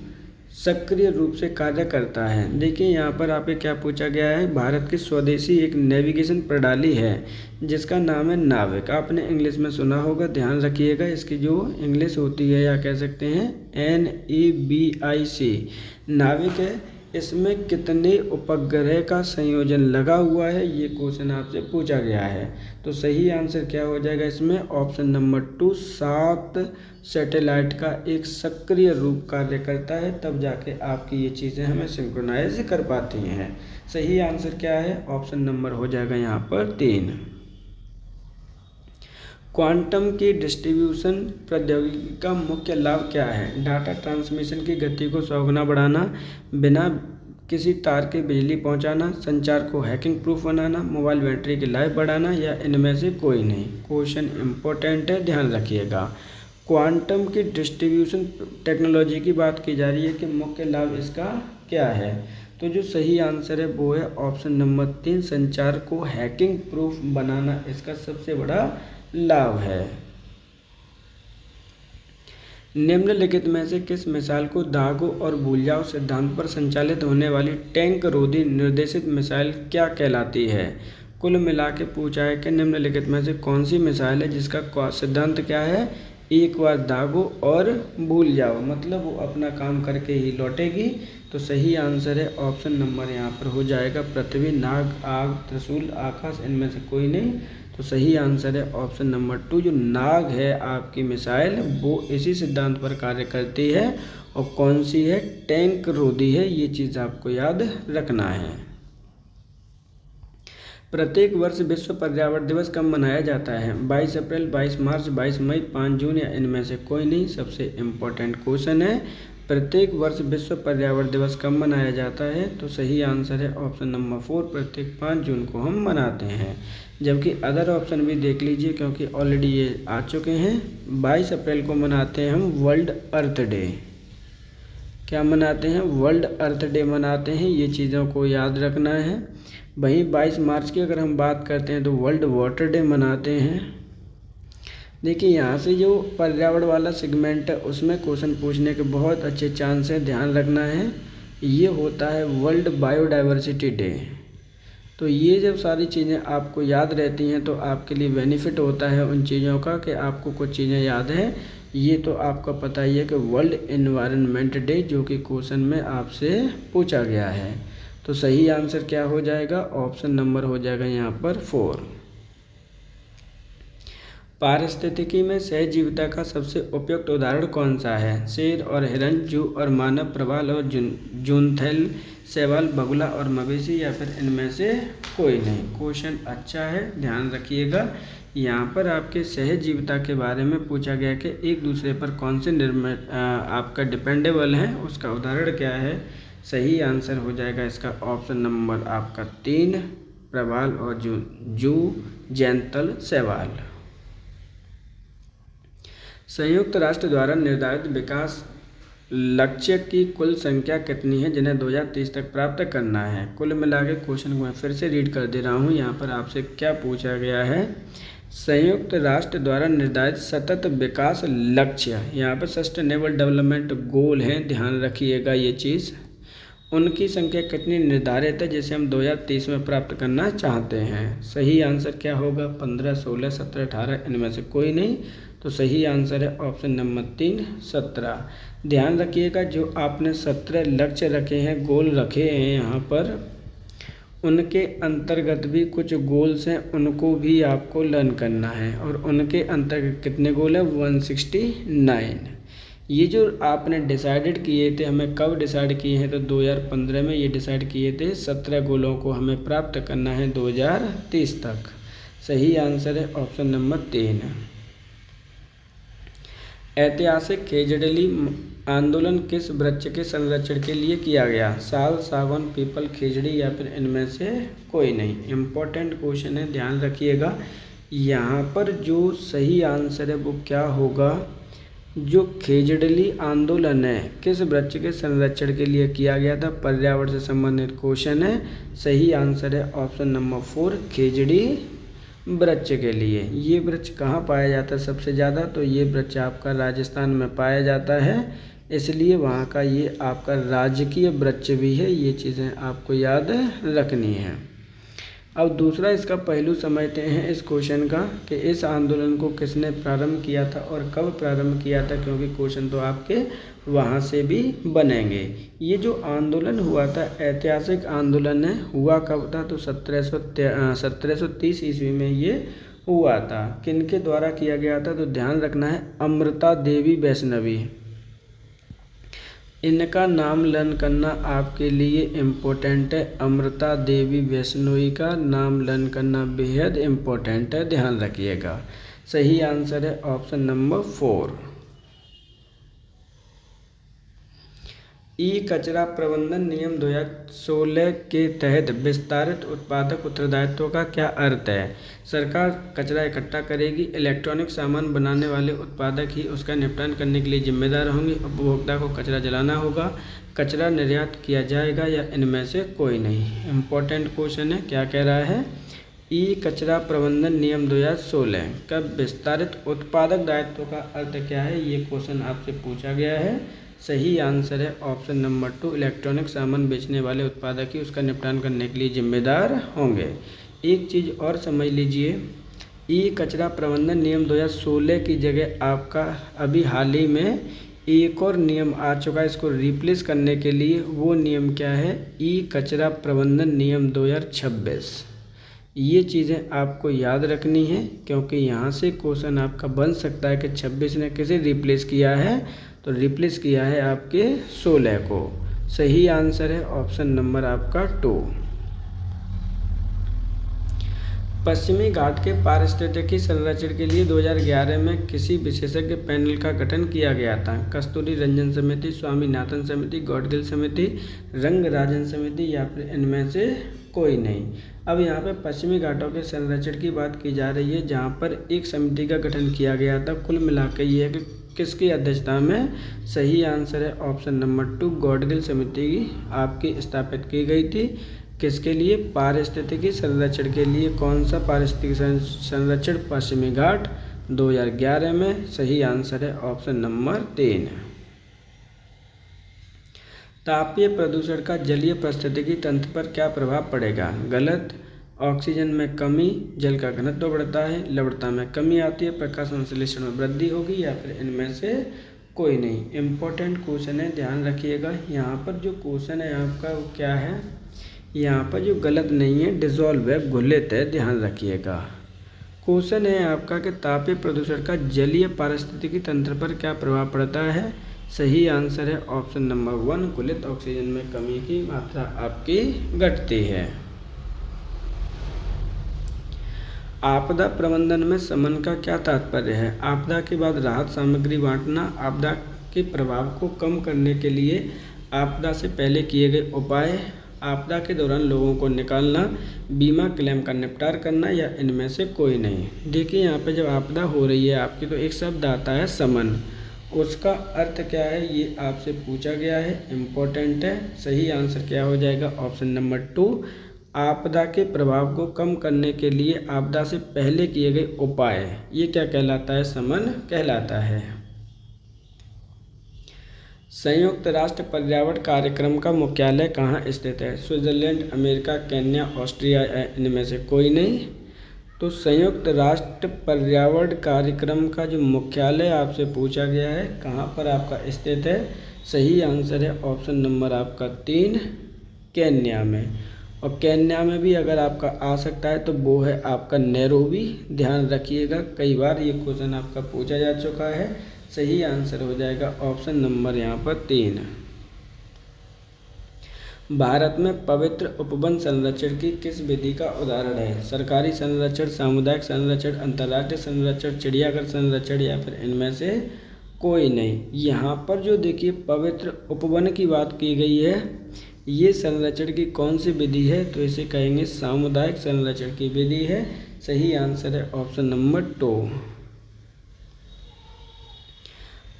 सक्रिय रूप से कार्य करता है। देखिए यहाँ पर आपसे क्या पूछा गया है, भारत की स्वदेशी एक नेविगेशन प्रणाली है जिसका नाम है नाविक। आपने इंग्लिश में सुना होगा, ध्यान रखिएगा। इसकी जो इंग्लिश होती है या कह सकते हैं NAVIC, नाविक है। इसमें कितने उपग्रह का संयोजन लगा हुआ है, ये क्वेश्चन आपसे पूछा गया है। तो सही आंसर क्या हो जाएगा इसमें, ऑप्शन नंबर 2। 7 सैटेलाइट का एक सक्रिय रूप कार्य करता है, तब जाके आपकी ये चीज़ें हमें सिंक्रोनाइज कर पाती हैं। सही आंसर क्या है, ऑप्शन नंबर हो जाएगा यहाँ पर 3। क्वांटम की डिस्ट्रीब्यूशन प्रौद्योगिकी का मुख्य लाभ क्या है। डाटा ट्रांसमिशन की गति को 100 गुना बढ़ाना, बिना किसी तार के बिजली पहुंचाना, संचार को हैकिंग प्रूफ बनाना, मोबाइल बैटरी की लाइफ बढ़ाना या इनमें से कोई नहीं। क्वेश्चन इंपॉर्टेंट है, ध्यान रखिएगा। क्वांटम की डिस्ट्रीब्यूशन टेक्नोलॉजी की बात की जा रही है कि मुख्य लाभ इसका क्या है। तो जो सही आंसर है वो है ऑप्शन नंबर 3, संचार को हैकिंग प्रूफ बनाना इसका सबसे बड़ा लाभ है। निम्नलिखित में से किस मिसाइल को दागो और भूल जाओ सिद्धांत पर संचालित होने वाली टैंक रोधी निर्देशित मिसाइल क्या कहलाती है। कुल मिला के पूछा है कि निम्नलिखित में से कौन सी मिसाइल है जिसका सिद्धांत क्या है, एक बार दागो और भूल जाओ, मतलब वो अपना काम करके ही लौटेगी। तो सही आंसर है ऑप्शन नंबर यहाँ पर हो जाएगा पृथ्वी, नाग, आग, त्रिशूल, आकाश, इनमें से कोई नहीं। तो सही आंसर है ऑप्शन नंबर 2। जो नाग है आपकी मिसाइल वो इसी सिद्धांत पर कार्य करती है। और कौन सी है, टैंक रोधी है, ये चीज़ आपको याद रखना है। प्रत्येक वर्ष विश्व पर्यावरण दिवस कब मनाया जाता है। 22 अप्रैल, 22 मार्च, 22 मई, 5 जून या इनमें से कोई नहीं। सबसे इम्पोर्टेंट क्वेश्चन है, प्रत्येक वर्ष विश्व पर्यावरण दिवस कब मनाया जाता है। तो सही आंसर है ऑप्शन नंबर 4, प्रत्येक 5 जून को हम मनाते हैं। जबकि अदर ऑप्शन भी देख लीजिए क्योंकि ऑलरेडी ये आ चुके हैं। 22 अप्रैल को मनाते हैं हम वर्ल्ड अर्थ डे। क्या मनाते हैं, वर्ल्ड अर्थ डे मनाते हैं, ये चीज़ों को याद रखना है। वहीं 22 मार्च की अगर हम बात करते हैं तो वर्ल्ड वाटर डे मनाते हैं। देखिए यहाँ से जो पर्यावरण वाला सेगमेंट है उसमें क्वेश्चन पूछने के बहुत अच्छे चांस है, ध्यान रखना है। ये होता है वर्ल्ड बायोडाइवर्सिटी डे। तो ये जब सारी चीज़ें आपको याद रहती हैं तो आपके लिए बेनिफिट होता है उन चीज़ों का कि आपको कुछ चीज़ें याद है। ये तो आपका पता ही है कि वर्ल्ड एनवायरनमेंट डे जो कि क्वेश्चन में आपसे पूछा गया है। तो सही आंसर क्या हो जाएगा, ऑप्शन नंबर हो जाएगा यहाँ पर 4। पारिस्थितिकी में सहजीविता का सबसे उपयुक्त उदाहरण कौन सा है? शेर और हिरन, जू और मानव, प्रवाल और जूनथैल, शैवाल, बगुला और मवेशी, या फिर इनमें से कोई नहीं। क्वेश्चन अच्छा है, ध्यान रखिएगा। यहाँ पर आपके सहजीविता के बारे में पूछा गया कि एक दूसरे पर कौन से आपका डिपेंडेबल है, उसका उदाहरण क्या है। सही आंसर हो जाएगा इसका ऑप्शन नंबर आपका 3, प्रवाल और जू, जैंतल, शैवाल। संयुक्त राष्ट्र द्वारा निर्धारित विकास लक्ष्य की कुल संख्या कितनी है जिन्हें 2030 तक प्राप्त करना है? कुल मिला के क्वेश्चन को मैं फिर से रीड कर दे रहा हूँ। यहाँ पर आपसे क्या पूछा गया है, संयुक्त राष्ट्र द्वारा निर्धारित सतत विकास लक्ष्य, यहाँ पर सस्टेनेबल डेवलपमेंट गोल है, ध्यान रखिएगा ये चीज़। उनकी संख्या कितनी निर्धारित है जिसे हम 2030 में प्राप्त करना चाहते हैं? सही आंसर क्या होगा, 15, 16, 17, 18, इनमें से कोई नहीं। तो सही आंसर है ऑप्शन नंबर 3, 17। ध्यान रखिएगा जो आपने 17 लक्ष्य रखे हैं, गोल रखे हैं यहाँ पर, उनके अंतर्गत भी कुछ गोल्स हैं, उनको भी आपको लर्न करना है। और उनके अंतर्गत कितने गोल हैं? 169। ये जो आपने डिसाइडेड किए थे, हमें कब डिसाइड किए हैं? तो 2015 में ये डिसाइड किए थे 17 गोलों को हमें प्राप्त करना है 2030 तक। सही आंसर है ऑप्शन नंबर 3। ऐतिहासिक खेजड़ली आंदोलन किस वृक्ष के संरक्षण के लिए किया गया? साल, सागौन, पीपल, खेजड़ी, या फिर इनमें से कोई नहीं। इम्पोर्टेंट क्वेश्चन है, ध्यान रखिएगा। यहाँ पर जो सही आंसर है वो क्या होगा, जो खेजड़ली आंदोलन है किस वृक्ष के संरक्षण के लिए किया गया था? पर्यावरण से संबंधित क्वेश्चन है। सही आंसर है ऑप्शन नंबर 4, खेजड़ी वृक्ष के लिए। ये वृक्ष कहाँ पाया जाता है सबसे ज़्यादा? तो ये वृक्ष आपका राजस्थान में पाया जाता है, इसलिए वहाँ का ये आपका राजकीय वृक्ष भी है। ये चीज़ें आपको याद रखनी है। अब दूसरा इसका पहलू समझते हैं इस क्वेश्चन का कि इस आंदोलन को किसने प्रारंभ किया था और कब प्रारंभ किया था, क्योंकि क्वेश्चन तो आपके वहाँ से भी बनेंगे। ये जो आंदोलन हुआ था, ऐतिहासिक आंदोलन है, हुआ कब था? तो 1730 ईस्वी में ये हुआ था। किनके द्वारा किया गया था? तो ध्यान रखना है, अमृता देवी वैष्णवी। इनका नाम लर्न करना आपके लिए इम्पोर्टेंट है। अमृता देवी वैष्णवी का नाम लर्न करना बेहद इम्पोर्टेंट है, ध्यान रखिएगा। सही आंसर है ऑप्शन नंबर 4। ई कचरा प्रबंधन नियम 2016 के तहत विस्तारित उत्पादक उत्तरदायित्व का क्या अर्थ है? सरकार कचरा इकट्ठा करेगी, इलेक्ट्रॉनिक सामान बनाने वाले उत्पादक ही उसका निपटान करने के लिए जिम्मेदार होंगे, उपभोक्ता को कचरा जलाना होगा, कचरा निर्यात किया जाएगा, या इनमें से कोई नहीं। इम्पोर्टेंट क्वेश्चन है, क्या कह रहा है? ई कचरा प्रबंधन नियम 2016 का विस्तारित उत्पादक दायित्व का अर्थ क्या है? ये क्वेश्चन आपसे पूछा गया है। सही आंसर है ऑप्शन नंबर 2, इलेक्ट्रॉनिक सामान बेचने वाले उत्पादक ही उसका निपटान करने के लिए जिम्मेदार होंगे। एक चीज़ और समझ लीजिए, ई कचरा प्रबंधन नियम 2016 की जगह आपका अभी हाल ही में एक और नियम आ चुका है, इसको रिप्लेस करने के लिए। वो नियम क्या है? ई कचरा प्रबंधन नियम 2026। ये चीज़ें आपको याद रखनी है, क्योंकि यहाँ से क्वेश्चन आपका बन सकता है कि 26 ने किसे रिप्लेस किया है? तो रिप्लेस किया है आपके 16 को। सही आंसर है ऑप्शन नंबर आपका 2। पश्चिमी घाट के पारिस्थितिकी संरक्षण के लिए 2011 में किसी विशेषज्ञ पैनल का गठन किया गया था? कस्तूरी रंजन समिति, स्वामीनाथन समिति, गौडगिल समिति, रंगराजन समिति, या फिर इनमें से कोई नहीं। अब यहाँ पे पश्चिमी घाटों के संरक्षण की बात की जा रही है, जहाँ पर एक समिति का गठन किया गया था। कुल मिलाकर ये है कि किसकी अध्यक्षता में? सही आंसर है ऑप्शन नंबर 2, गौडगिल समिति आपकी स्थापित की गई थी। किसके लिए? पारिस्थितिकी संरक्षण के लिए। कौन सा पारिस्थितिकी संरक्षण? पश्चिमी घाट, 2011 में। सही आंसर है ऑप्शन नंबर 3। तापीय प्रदूषण का जलीय पारिस्थितिकी तंत्र पर क्या प्रभाव पड़ेगा? गलत। ऑक्सीजन में कमी, जल का घनत्व बढ़ता है, लवणता में कमी आती है, प्रकाश संश्लेषण में वृद्धि होगी, या फिर इनमें से कोई नहीं। इम्पोर्टेंट क्वेश्चन है, ध्यान रखिएगा। यहाँ पर जो क्वेश्चन है आपका वो क्या है, यहाँ पर जो गलत नहीं है, डिजॉल्व है, घुलित है, ध्यान रखिएगा। क्वेश्चन है आपका कि तापीय प्रदूषण का जलीय पारिस्थितिकी तंत्र पर क्या प्रभाव पड़ता है। सही आंसर है ऑप्शन नंबर 1, घुलित ऑक्सीजन में कमी की मात्रा आपकी घटती है। आपदा प्रबंधन में समन का क्या तात्पर्य है। आपदा के बाद राहत सामग्री बांटना, आपदा के प्रभाव को कम करने के लिए आपदा से पहले किए गए उपाय, आपदा के दौरान लोगों को निकालना, बीमा क्लेम का निपटान करना, या इनमें से कोई नहीं। देखिए यहाँ पे जब आपदा हो रही है आपकी तो एक शब्द आता है समन, उसका अर्थ क्या है ये आपसे पूछा गया है, इम्पोर्टेंट है। सही आंसर क्या हो जाएगा ऑप्शन नंबर 2, आपदा के प्रभाव को कम करने के लिए आपदा से पहले किए गए उपाय, ये क्या कहलाता है, समन कहलाता है। संयुक्त राष्ट्र पर्यावरण कार्यक्रम का मुख्यालय कहाँ स्थित है। स्विट्जरलैंड, अमेरिका, केन्या, ऑस्ट्रिया, इनमें से कोई नहीं। तो संयुक्त राष्ट्र पर्यावरण कार्यक्रम का जो मुख्यालय आपसे पूछा गया है कहाँ पर आपका स्थित है, सही आंसर है ऑप्शन नंबर आपका 3, केन्या में। और केन्या में भी अगर आपका आ सकता है तो वो है आपका नैरोबी, ध्यान रखिएगा, कई बार ये क्वेश्चन आपका पूछा जा चुका है। सही आंसर हो जाएगा ऑप्शन नंबर यहाँ पर 3। भारत में पवित्र उपवन संरक्षण की किस विधि का उदाहरण है। सरकारी संरक्षण, सामुदायिक संरक्षण, अंतर्राष्ट्रीय संरक्षण, चिड़ियाघर संरक्षण, या फिर इनमें से कोई नहीं। यहाँ पर जो देखिए पवित्र उपवन की बात की गई है, ये संरक्षण की कौन सी विधि है, तो इसे कहेंगे सामुदायिक संरक्षण की विधि है। सही आंसर है ऑप्शन नंबर 2।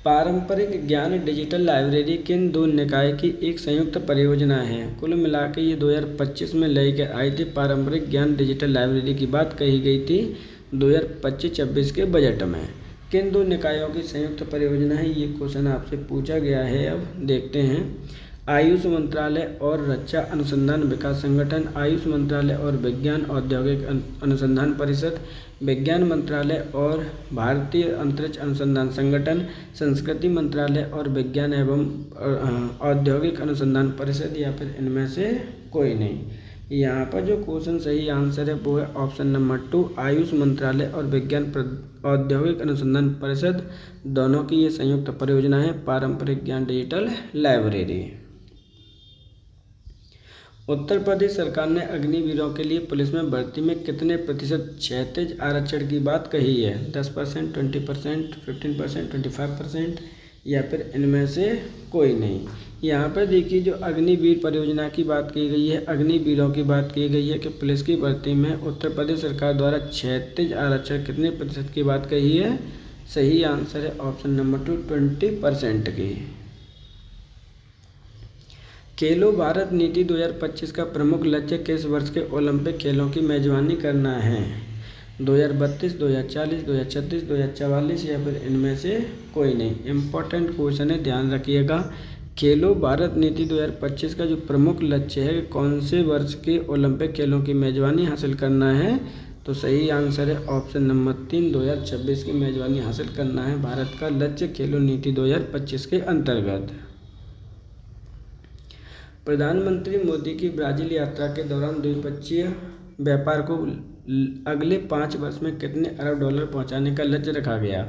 पारंपरिक ज्ञान डिजिटल लाइब्रेरी किन दो निकाय की एक संयुक्त परियोजना है। कुल मिला के ये 2025 में लेकर आई थी। पारंपरिक ज्ञान डिजिटल लाइब्रेरी की बात कही गई थी 2025-26 के बजट में। किन दो निकायों की संयुक्त परियोजना है, ये क्वेश्चन आपसे पूछा गया है। अब देखते हैं। आयुष मंत्रालय और रक्षा अनुसंधान विकास संगठन, आयुष मंत्रालय और विज्ञान औद्योगिक अनुसंधान परिषद, विज्ञान मंत्रालय और भारतीय अंतरिक्ष अनुसंधान संगठन, संस्कृति मंत्रालय और विज्ञान एवं औद्योगिक अनुसंधान परिषद, या फिर इनमें से कोई नहीं। यहाँ पर जो क्वेश्चन सही आंसर है वो है ऑप्शन नंबर 2, आयुष मंत्रालय और विज्ञान औद्योगिक अनुसंधान परिषद, दोनों की ये संयुक्त परियोजना है पारंपरिक ज्ञान डिजिटल लाइब्रेरी। उत्तर प्रदेश सरकार ने अग्निवीरों के लिए पुलिस में भर्ती में कितने प्रतिशत क्षैतिज आरक्षण की बात कही है। 10%, 20%, 15%, 25%, या फिर इनमें से कोई नहीं। यहाँ पर देखिए जो अग्निवीर परियोजना की बात की गई है, अग्निवीरों की बात की गई है कि पुलिस की भर्ती में उत्तर प्रदेश सरकार द्वारा क्षैतिज आरक्षण कितने प्रतिशत की बात कही है। सही आंसर है ऑप्शन नंबर 2, 20% की। खेलो भारत नीति 2025 का प्रमुख लक्ष्य किस वर्ष के ओलंपिक खेलों की मेजबानी करना है। 2032, 2040, 2036, 2044, या फिर इनमें से कोई नहीं। इम्पोर्टेंट क्वेश्चन है, ध्यान रखिएगा। खेलो भारत नीति 2025 का जो प्रमुख लक्ष्य है कौन से वर्ष के ओलंपिक खेलों की मेजबानी हासिल करना है, तो सही आंसर है ऑप्शन नंबर 3, 2026 की मेजबानी हासिल करना है भारत का लक्ष्य खेलो नीति 2025 के अंतर्गत। प्रधानमंत्री मोदी की ब्राज़ील यात्रा के दौरान द्विपक्षीय व्यापार को अगले 5 वर्ष में कितने अरब डॉलर पहुंचाने का लक्ष्य रखा गया।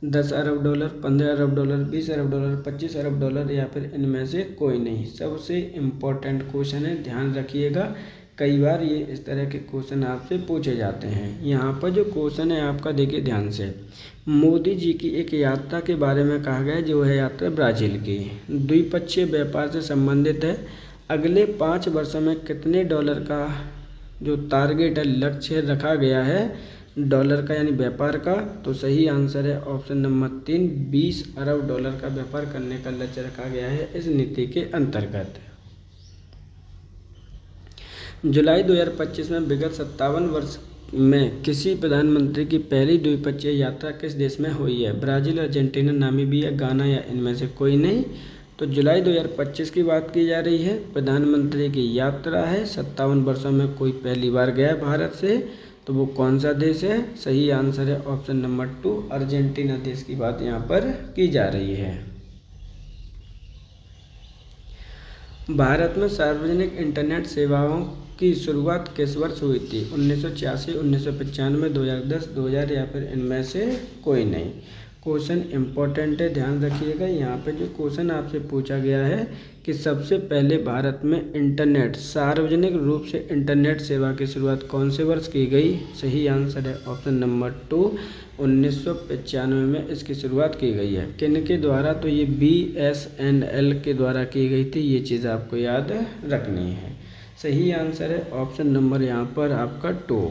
10 अरब डॉलर, 15 अरब डॉलर, 20 अरब डॉलर, 25 अरब डॉलर, या फिर इनमें से कोई नहीं। सबसे इम्पोर्टेंट क्वेश्चन है, ध्यान रखिएगा। कई बार ये इस तरह के क्वेश्चन आपसे पूछे जाते हैं। यहाँ पर जो क्वेश्चन है आपका देखिए ध्यान से, मोदी जी की एक यात्रा के बारे में कहा गया है, जो है यात्रा ब्राज़ील की, द्विपक्षीय व्यापार से संबंधित है। अगले 5 वर्षों में कितने डॉलर का जो टारगेट है, लक्ष्य रखा गया है डॉलर का, यानी व्यापार का, तो सही आंसर है ऑप्शन नंबर 3, 20 अरब डॉलर का व्यापार करने का लक्ष्य रखा गया है इस नीति के अंतर्गत। जुलाई 2025 में विगत 57 वर्ष में किसी प्रधानमंत्री की पहली द्विपक्षीय यात्रा किस देश में हुई है। ब्राज़ील, अर्जेंटीना, नामीबिया, गाना, या इनमें से कोई नहीं। तो जुलाई 2025 की बात की जा रही है। प्रधानमंत्री की यात्रा है, 57 वर्षों में कोई पहली बार गया है भारत से, तो वो कौन सा देश है? सही आंसर है ऑप्शन नंबर 2, अर्जेंटीना देश की बात यहाँ पर की जा रही है। भारत में सार्वजनिक इंटरनेट सेवाओं की शुरुआत किस वर्ष हुई थी? 1986, 1995, 2010, 2000 या फिर इनमें से कोई नहीं। क्वेश्चन इम्पोर्टेंट है, ध्यान रखिएगा। यहाँ पे जो क्वेश्चन आपसे पूछा गया है कि सबसे पहले भारत में इंटरनेट, सार्वजनिक रूप से इंटरनेट सेवा की शुरुआत कौन से वर्ष की गई? सही आंसर है ऑप्शन नंबर 2, 1995 में इसकी शुरुआत की गई है। किन के द्वारा? तो ये BSNL के द्वारा की गई थी, ये चीज़ आपको याद रखनी है। सही आंसर है ऑप्शन नंबर यहाँ पर आपका 2।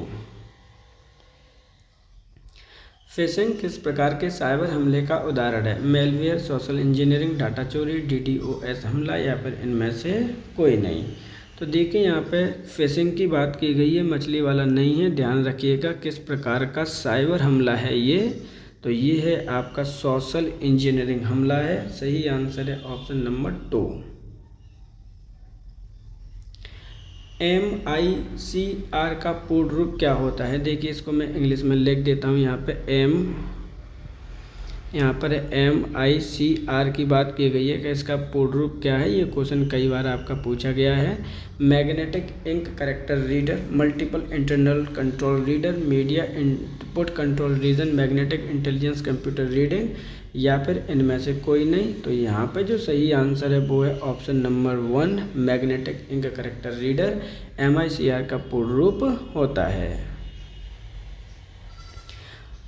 फिशिंग किस प्रकार के साइबर हमले का उदाहरण है? मेलवेयर, सोशल इंजीनियरिंग, डाटा चोरी, DDoS हमला या फिर इनमें से कोई नहीं। तो देखिए यहाँ पे फिशिंग की बात की गई है, मछली वाला नहीं है, ध्यान रखिएगा। किस प्रकार का साइबर हमला है ये? तो ये है आपका सोशल इंजीनियरिंग हमला है। सही आंसर है ऑप्शन नंबर 2। MICR का पूर्ण रूप क्या होता है? देखिए इसको मैं इंग्लिश में लिख देता हूँ। यहाँ पर MICR की बात की गई है कि इसका पूर्ण रूप क्या है। ये क्वेश्चन कई बार आपका पूछा गया है। Magnetic ink character reader, multiple internal control reader, media input control reason, magnetic intelligence computer reading या फिर इनमें से कोई नहीं। तो यहाँ पे जो सही आंसर है वो है option number 1, magnetic ink character reader MICR का पूर्ण रूप होता है।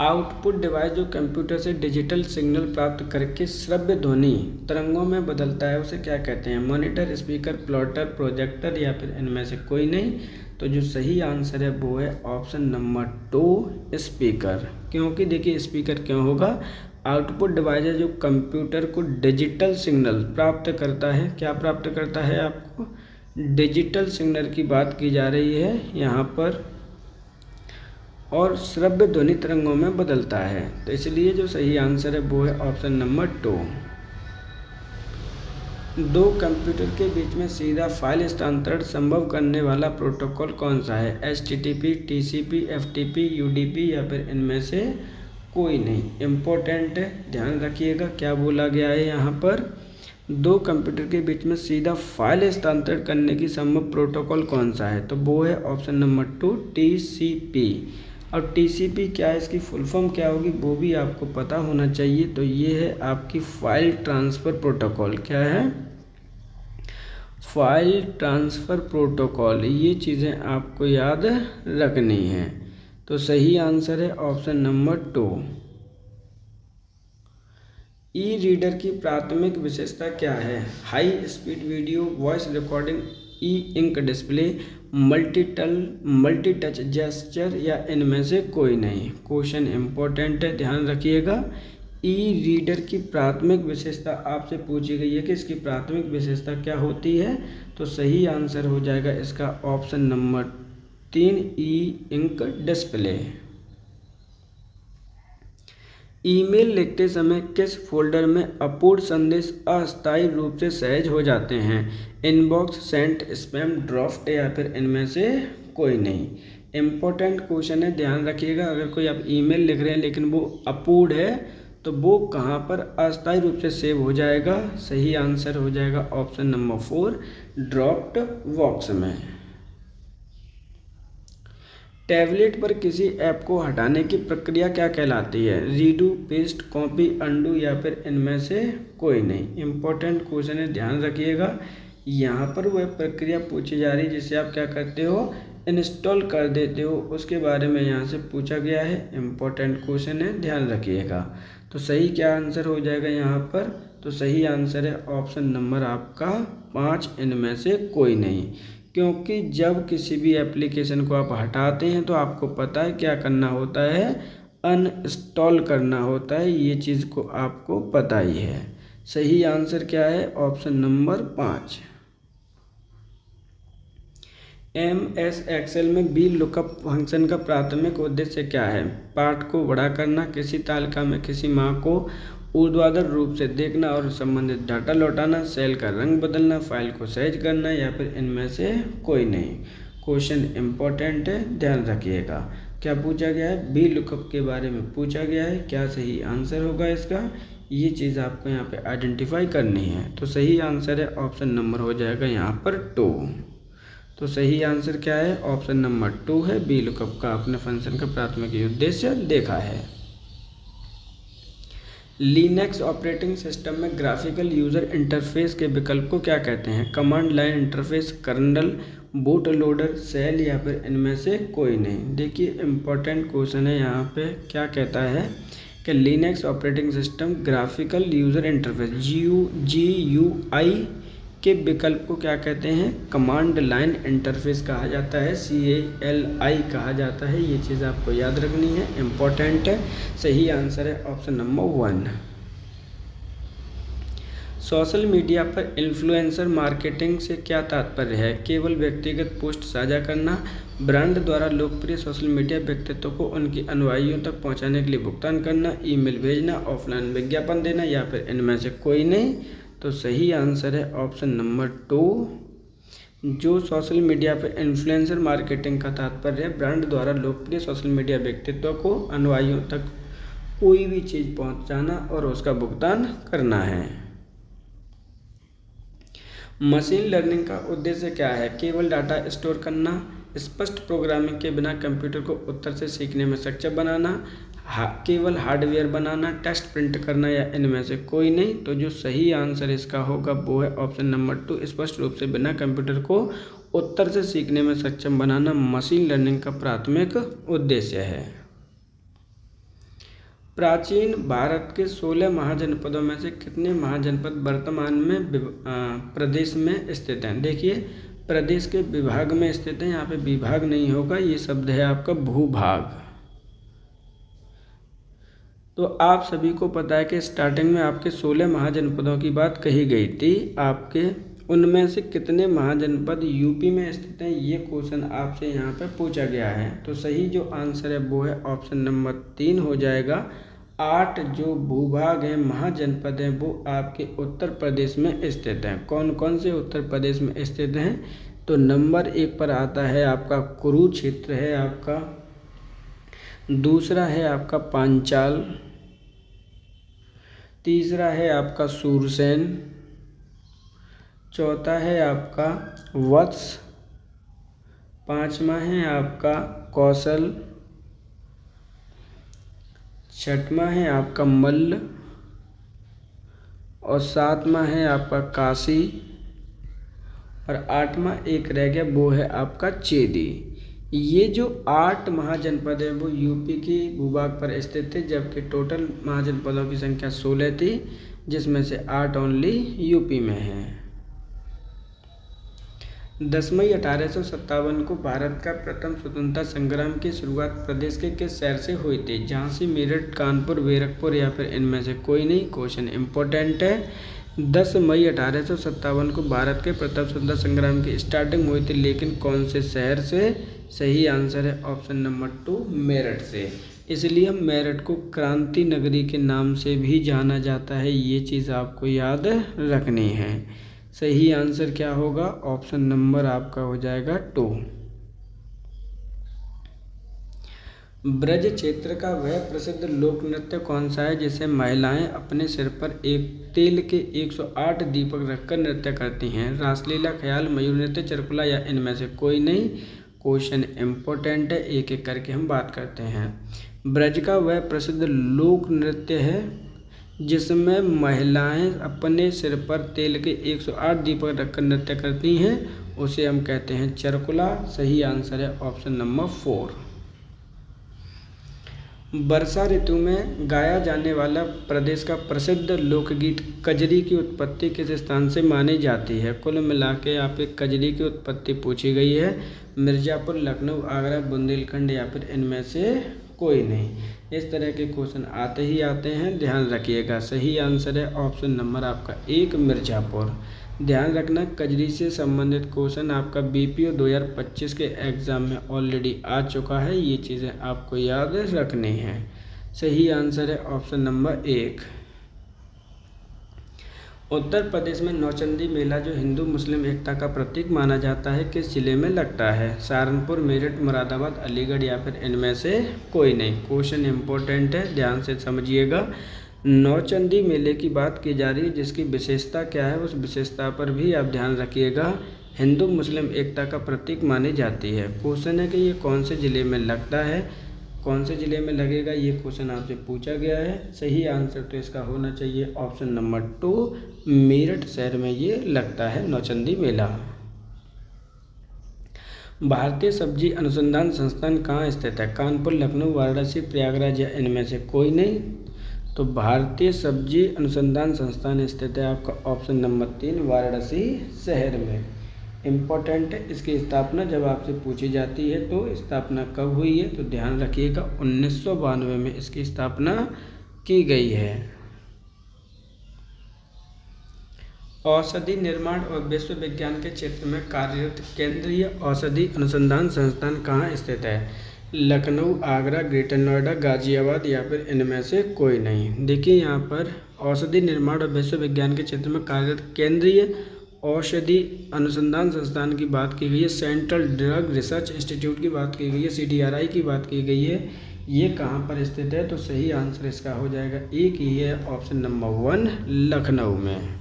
आउटपुट डिवाइस जो कंप्यूटर से डिजिटल सिग्नल प्राप्त करके श्रव्य ध्वनि तरंगों में बदलता है उसे क्या कहते हैं? मॉनिटर, स्पीकर, प्लॉटर, प्रोजेक्टर या फिर इनमें से कोई नहीं। तो जो सही आंसर है वो है ऑप्शन नंबर 2, स्पीकर। क्योंकि देखिए स्पीकर क्यों होगा? आउटपुट डिवाइस है जो कंप्यूटर को डिजिटल सिग्नल प्राप्त करता है। क्या प्राप्त करता है? आपको डिजिटल सिग्नल की बात की जा रही है यहाँ पर, और श्रव्य ध्वनि तरंगों में बदलता है। तो इसलिए जो सही आंसर है वो है ऑप्शन नंबर 2। दो कंप्यूटर के बीच में सीधा फाइल स्थानांतरण संभव करने वाला प्रोटोकॉल कौन सा है? HTTP, TCP, FTP, UDP या फिर इनमें से कोई नहीं। इम्पोर्टेंट है, ध्यान रखिएगा क्या बोला गया है यहाँ पर। दो कंप्यूटर के बीच में सीधा फाइल स्थानांतरण करने की संभव प्रोटोकॉल कौन सा है? तो वो है ऑप्शन नंबर 2, TCP। और TCP क्या है, इसकी फुल फॉर्म क्या होगी वो भी आपको पता होना चाहिए। तो ये है आपकी फाइल ट्रांसफ़र प्रोटोकॉल। क्या है? File transfer protocol. ये चीज़ें आपको याद रखनी हैं। तो सही आंसर है ऑप्शन नंबर 2। ई रीडर की प्राथमिक विशेषता क्या है? High speed video, voice recording, e ink display, multi touch gesture या इनमें से कोई नहीं। क्वेश्चन इम्पोर्टेंट है, ध्यान रखिएगा। ई रीडर की प्राथमिक विशेषता आपसे पूछी गई है कि इसकी प्राथमिक विशेषता क्या होती है? तो सही आंसर हो जाएगा इसका ऑप्शन नंबर 3, ई इंक डिस्प्ले। ईमेल लिखते समय किस फोल्डर में अपूर्ण संदेश अस्थायी रूप से सहज हो जाते हैं? इनबॉक्स, सेंट, स्पैम, ड्राफ्ट या फिर इनमें से कोई नहीं। इम्पोर्टेंट क्वेश्चन है, ध्यान रखिएगा। अगर कोई आप ईमेल लिख रहे हैं लेकिन वो अपूर्ण है तो वो कहाँ पर अस्थायी रूप से सेव हो जाएगा? सही आंसर हो जाएगा ऑप्शन नंबर 4, ड्रॉप्ड बॉक्स में। टैबलेट पर किसी ऐप को हटाने की प्रक्रिया क्या कहलाती है? रीडू, पेस्ट, कॉपी, अंडू या फिर इनमें से कोई नहीं। इम्पोर्टेंट क्वेश्चन है, ध्यान रखिएगा। यहाँ पर वह प्रक्रिया पूछी जा रही है जिसे आप क्या करते हो? इंस्टॉल कर देते हो, उसके बारे में यहाँ से पूछा गया है। इम्पोर्टेंट क्वेश्चन है, ध्यान रखिएगा। तो सही क्या आंसर हो जाएगा यहाँ पर? तो सही आंसर है ऑप्शन नंबर आपका 5, इनमें से कोई नहीं। क्योंकि जब किसी भी एप्लीकेशन को आप हटाते हैं तो आपको पता है क्या करना होता है? अनइंस्टॉल करना होता है। ये चीज़ को आपको पता ही है। सही आंसर क्या है? Option number 5। MS एक्सेल में VLOOKUP फंक्शन का प्राथमिक उद्देश्य क्या है? पाठ को बड़ा करना, किसी तालिका में किसी मान को ऊर्ध्वाधर रूप से देखना और संबंधित डाटा लौटाना, सेल का रंग बदलना, फाइल को सहज करना, या फिर इनमें से कोई नहीं। क्वेश्चन इम्पोर्टेंट है, ध्यान रखिएगा। क्या पूछा गया है? बी लुकअप के बारे में पूछा गया है। क्या सही आंसर होगा इसका? ये चीज़ आपको यहाँ पे आइडेंटिफाई करनी है। तो सही आंसर है ऑप्शन नंबर हो जाएगा यहाँ पर 2। तो सही आंसर क्या है? ऑप्शन नंबर 2 है। बी लुकअप का अपने फंक्शन का प्राथमिक उद्देश्य देखा है। लिनक्स ऑपरेटिंग सिस्टम में ग्राफिकल यूजर इंटरफेस के विकल्प को क्या कहते हैं? Command line interface, kernel, boot loader, shell, या फिर इनमें से कोई नहीं। देखिए इम्पोर्टेंट क्वेश्चन है यहाँ पे। क्या कहता है कि Linux operating system graphical user interface GUI के विकल्प को क्या कहते हैं? कमांड लाइन इंटरफेस कहा जाता है, CLI कहा जाता है। ये चीज़ आपको याद रखनी है, इम्पोर्टेंट है। सही आंसर है ऑप्शन नंबर 1। सोशल मीडिया पर इन्फ्लुएंसर मार्केटिंग से क्या तात्पर्य है? केवल व्यक्तिगत पोस्ट साझा करना, ब्रांड द्वारा लोकप्रिय सोशल मीडिया व्यक्तित्व को उनकी अनुयायियों तक पहुंचाने के लिए भुगतान करना, ईमेल भेजना, ऑफलाइन विज्ञापन देना, या फिर इनमें से कोई नहीं। तो सही आंसर है ऑप्शन नंबर 2। जो सोशल मीडिया पर इन्फ्लुएंसर मार्केटिंग का तात्पर्य है ब्रांड द्वारा लोकप्रिय सोशल मीडिया व्यक्तित्व को अनुयायियों तक कोई भी चीज़ पहुंचाना और उसका भुगतान करना है। मशीन लर्निंग का उद्देश्य क्या है? केवल डाटा स्टोर करना, स्पष्ट प्रोग्रामिंग के बिना कंप्यूटर को उत्तर से सीखने में सक्षम बनाना, केवल हार्डवेयर बनाना, टेक्स्ट प्रिंट करना, या इनमें से कोई नहीं। तो जो सही आंसर इसका होगा वो है ऑप्शन नंबर 2। स्पष्ट रूप से बिना कंप्यूटर को उत्तर से सीखने में सक्षम बनाना मशीन लर्निंग का प्राथमिक उद्देश्य है। प्राचीन भारत के 16 महाजनपदों में से कितने महाजनपद वर्तमान में प्रदेश में स्थित हैं? देखिए प्रदेश के विभाग में स्थित है, यहाँ पे विभाग नहीं होगा, ये शब्द है आपका भूभाग। तो आप सभी को पता है कि स्टार्टिंग में आपके 16 महाजनपदों की बात कही गई थी। आपके उनमें से कितने महाजनपद यूपी में स्थित हैं, ये क्वेश्चन आपसे यहाँ पे पूछा गया है। तो सही जो आंसर है वो है ऑप्शन नंबर 3 हो जाएगा। 8 जो भूभाग हैं, महाजनपद हैं, वो आपके उत्तर प्रदेश में स्थित हैं। कौन कौन से उत्तर प्रदेश में स्थित हैं? तो नंबर 1 पर आता है आपका कुरुक्षेत्र है आपका, दूसरा है आपका पांचाल, तीसरा है आपका सूरसेन, चौथा है आपका वत्स, पांचवा है आपका कौशल, छठवां है आपका मल्ल, और सातवां है आपका काशी, और 8वां एक रह गया वो है आपका चेदी। ये जो 8 महाजनपद है वो यूपी के भूभाग पर स्थित थे, जबकि टोटल महाजनपदों की संख्या 16 थी, जिसमें से 8 ओनली यूपी में है। 10 मई 1857 को भारत का प्रथम स्वतंत्रता संग्राम की शुरुआत प्रदेश के किस शहर से हुई थी? झांसी, मेरठ, कानपुर, गोरखपुर, या फिर इनमें से कोई नहीं। क्वेश्चन इंपॉर्टेंट है। 10 मई 1857 को भारत के प्रथम स्वतंत्रता संग्राम की स्टार्टिंग हुई थी, लेकिन कौन से शहर से? सही आंसर है ऑप्शन नंबर 2 मेरठ से। इसलिए हम मेरठ को क्रांति नगरी के नाम से भी जाना जाता है, ये चीज़ आपको याद रखनी है। सही आंसर क्या होगा? ऑप्शन नंबर आपका हो जाएगा 2। ब्रज क्षेत्र का वह प्रसिद्ध लोक नृत्य कौन सा है जिसे महिलाएं अपने सिर पर एक तेल के 108 दीपक रखकर नृत्य करती हैं? रासलीला, ख्याल, मयूर नृत्य, चरकुला, या इनमें से कोई नहीं। क्वेश्चन इम्पोर्टेंट है, एक एक करके हम बात करते हैं। ब्रज का वह प्रसिद्ध लोक नृत्य है जिसमें महिलाएं अपने सिर पर तेल के 108 दीपक रखकर नृत्य करती हैं, उसे हम कहते हैं चरकुला। सही आंसर है ऑप्शन नंबर 4। वर्षा ऋतु में गाया जाने वाला प्रदेश का प्रसिद्ध लोकगीत कजरी की उत्पत्ति किस स्थान से मानी जाती है? कुल मिला के यहाँ पे कजरी की उत्पत्ति पूछी गई है। मिर्ज़ापुर, लखनऊ, आगरा, बुंदेलखंड, या फिर इनमें से कोई नहीं। इस तरह के क्वेश्चन आते ही आते हैं, ध्यान रखिएगा। सही आंसर है ऑप्शन नंबर आपका 1 मिर्ज़ापुर। ध्यान रखना कजरी से संबंधित क्वेश्चन आपका BPO 2025 के एग्ज़ाम में ऑलरेडी आ चुका है, ये चीज़ें आपको याद रखनी है। सही आंसर है ऑप्शन नंबर 1। उत्तर प्रदेश में नौचंदी मेला जो हिंदू मुस्लिम एकता का प्रतीक माना जाता है किस जिले में लगता है? सहारनपुर, मेरठ, मुरादाबाद, अलीगढ़ या फिर इनमें से कोई नहीं। क्वेश्चन इंपॉर्टेंट है, ध्यान से समझिएगा। नौचंदी मेले की बात की जा रही है, जिसकी विशेषता क्या है उस विशेषता पर भी आप ध्यान रखिएगा। हिंदू मुस्लिम एकता का प्रतीक मानी जाती है। क्वेश्चन है कि ये कौन से ज़िले में लगता है, कौन से ज़िले में लगेगा, ये क्वेश्चन आपसे पूछा गया है। सही आंसर तो इसका होना चाहिए ऑप्शन नंबर 2, मेरठ शहर में ये लगता है नौचंदी मेला। भारतीय सब्जी अनुसंधान संस्थान कहाँ स्थित है? कानपुर, लखनऊ, वाराणसी, प्रयागराज या इनमें से कोई नहीं। तो भारतीय सब्जी अनुसंधान संस्थान स्थित है आपका ऑप्शन नंबर 3, वाराणसी शहर में। इम्पोर्टेंट है, इसकी स्थापना जब आपसे पूछी जाती है तो स्थापना कब हुई है, तो ध्यान रखिएगा 1992 में इसकी स्थापना की गई है। औषधि निर्माण और विश्व विज्ञान के क्षेत्र में कार्यरत केंद्रीय औषधि अनुसंधान संस्थान कहाँ स्थित है? लखनऊ, आगरा, ग्रेटर नोएडा, गाजियाबाद या फिर इनमें से कोई नहीं। देखिए यहाँ पर औषधि निर्माण और विश्व विज्ञान के क्षेत्र में कार्यरत केंद्रीय औषधि अनुसंधान संस्थान की बात की गई है, सेंट्रल ड्रग रिसर्च इंस्टीट्यूट की बात की गई है, CDRI की बात की गई है। ये कहाँ पर स्थित है? तो सही आंसर इसका हो जाएगा एक ही है, ऑप्शन नंबर 1, लखनऊ में।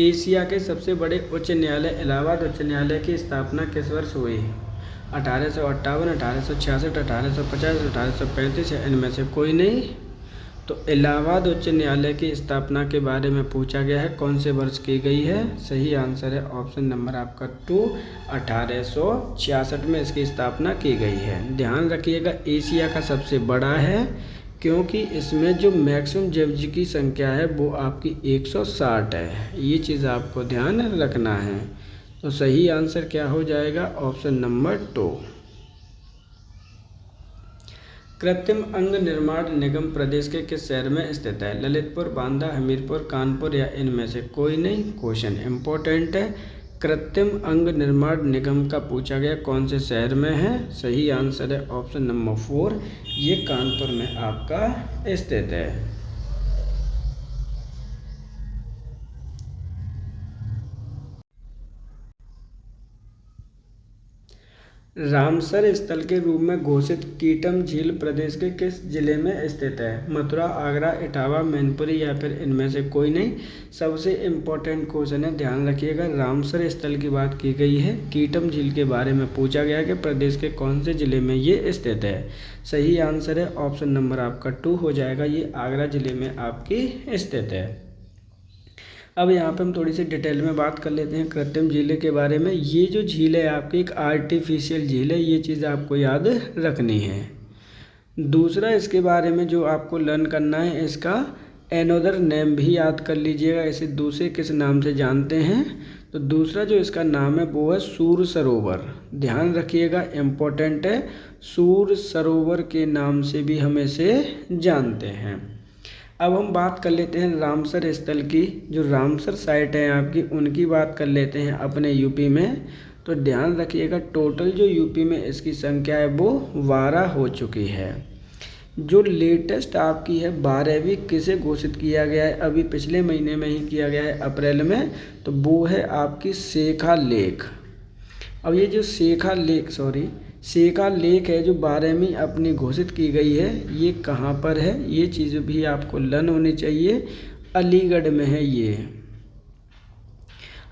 एशिया के सबसे बड़े उच्च न्यायालय इलाहाबाद उच्च न्यायालय की स्थापना किस वर्ष हुई? 1858, 1866, 1850, 1835 या इनमें से कोई नहीं। तो इलाहाबाद उच्च न्यायालय की स्थापना के बारे में पूछा गया है, कौन से वर्ष की गई है? सही आंसर है ऑप्शन नंबर आपका 2, 1866 में इसकी स्थापना की गई है। ध्यान रखिएगा एशिया का सबसे बड़ा है, क्योंकि इसमें जो मैक्सिमम जज की संख्या है वो आपकी 160 है। ये चीज़ आपको ध्यान रखना है। तो सही आंसर क्या हो जाएगा? Option number 2। कृत्रिम अंग निर्माण निगम प्रदेश के किस शहर में स्थित है? ललितपुर, बांदा, हमीरपुर, कानपुर या इनमें से कोई नहीं। क्वेश्चन इंपॉर्टेंट है। कृत्रिम अंग निर्माण निगम का पूछा गया कौन से शहर में है? सही आंसर है ऑप्शन नंबर 4, ये कानपुर में आपका स्थित है। रामसर स्थल के रूप में घोषित कीटम झील प्रदेश के किस जिले में स्थित है? मथुरा, आगरा, इटावा, मैनपुरी या फिर इनमें से कोई नहीं। सबसे इम्पोर्टेंट क्वेश्चन है, ध्यान रखिएगा। रामसर स्थल की बात की गई है, कीटम झील के बारे में पूछा गया कि प्रदेश के कौन से जिले में ये स्थित है। सही आंसर है ऑप्शन नंबर आपका 2 हो जाएगा, ये आगरा जिले में आपकी स्थित है। अब यहाँ पे हम थोड़ी सी डिटेल में बात कर लेते हैं कृत्रिम झील के बारे में। ये जो झील है आपकी एक आर्टिफिशियल झील है, ये चीज़ आपको याद रखनी है। दूसरा इसके बारे में जो आपको लर्न करना है, इसका एनोदर नेम भी याद कर लीजिएगा। इसे दूसरे किस नाम से जानते हैं? तो दूसरा जो इसका नाम है वो है सूर सरोवर। ध्यान रखिएगा, इम्पोर्टेंट है। सूर सरोवर के नाम से भी हम इसे जानते हैं। अब हम बात कर लेते हैं रामसर स्थल की। जो रामसर साइट है आपकी, उनकी बात कर लेते हैं अपने यूपी में। तो ध्यान रखिएगा, टोटल जो यूपी में इसकी संख्या है वो 12 हो चुकी है। जो लेटेस्ट आपकी है 12वीं किसे घोषित किया गया है? अभी पिछले महीने में ही किया गया है, अप्रैल में। तो वो है आपकी शेखा लेक। अब ये जो शेखा लेक है जो 12वीं अपनी घोषित की गई है, ये कहाँ पर है? ये चीज़ भी आपको लर्न होनी चाहिए। अलीगढ़ में है ये।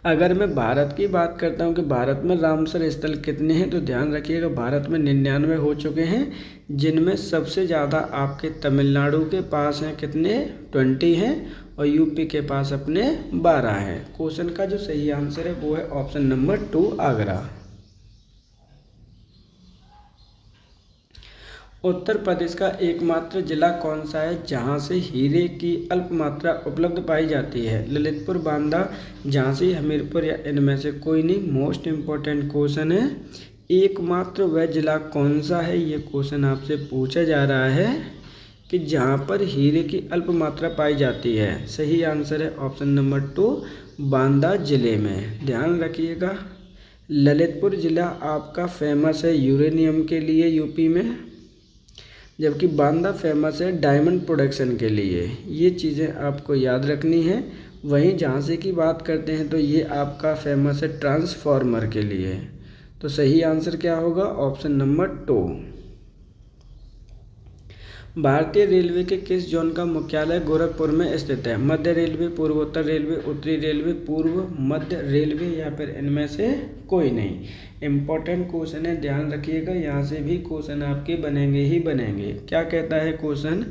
अगर मैं भारत की बात करता हूँ कि भारत में रामसर स्थल कितने हैं, तो ध्यान रखिएगा भारत में 99 हो चुके हैं, जिनमें सबसे ज़्यादा आपके तमिलनाडु के पास हैं, कितने? 20 हैं, और यूपी के पास अपने 12 हैं। क्वेश्चन का जो सही आंसर है वो है ऑप्शन नंबर 2, आगरा। उत्तर प्रदेश का एकमात्र जिला कौन सा है जहां से हीरे की अल्प मात्रा उपलब्ध पाई जाती है? ललितपुर, बांदा, झांसी, हमीरपुर या इनमें से कोई नहीं। मोस्ट इम्पोर्टेंट क्वेश्चन है, एकमात्र वह जिला कौन सा है, ये क्वेश्चन आपसे पूछा जा रहा है कि जहां पर हीरे की अल्प मात्रा पाई जाती है। सही आंसर है ऑप्शन नंबर 2, बांदा जिले में। ध्यान रखिएगा, ललितपुर जिला आपका फेमस है यूरेनियम के लिए यूपी में। जबकि बांदा फेमस है डायमंड प्रोडक्शन के लिए। ये चीज़ें आपको याद रखनी है। वहीं झांसी की बात करते हैं तो ये आपका फेमस है ट्रांसफार्मर के लिए। तो सही आंसर क्या होगा? Option number 2। भारतीय रेलवे के किस जोन का मुख्यालय गोरखपुर में स्थित है? मध्य रेलवे, पूर्वोत्तर रेलवे, उत्तरी रेलवे, पूर्व मध्य रेलवे या फिर इनमें से कोई नहीं। इम्पोर्टेंट क्वेश्चन है, ध्यान रखिएगा। यहाँ से भी क्वेश्चन आपके बनेंगे ही बनेंगे। क्या कहता है क्वेश्चन?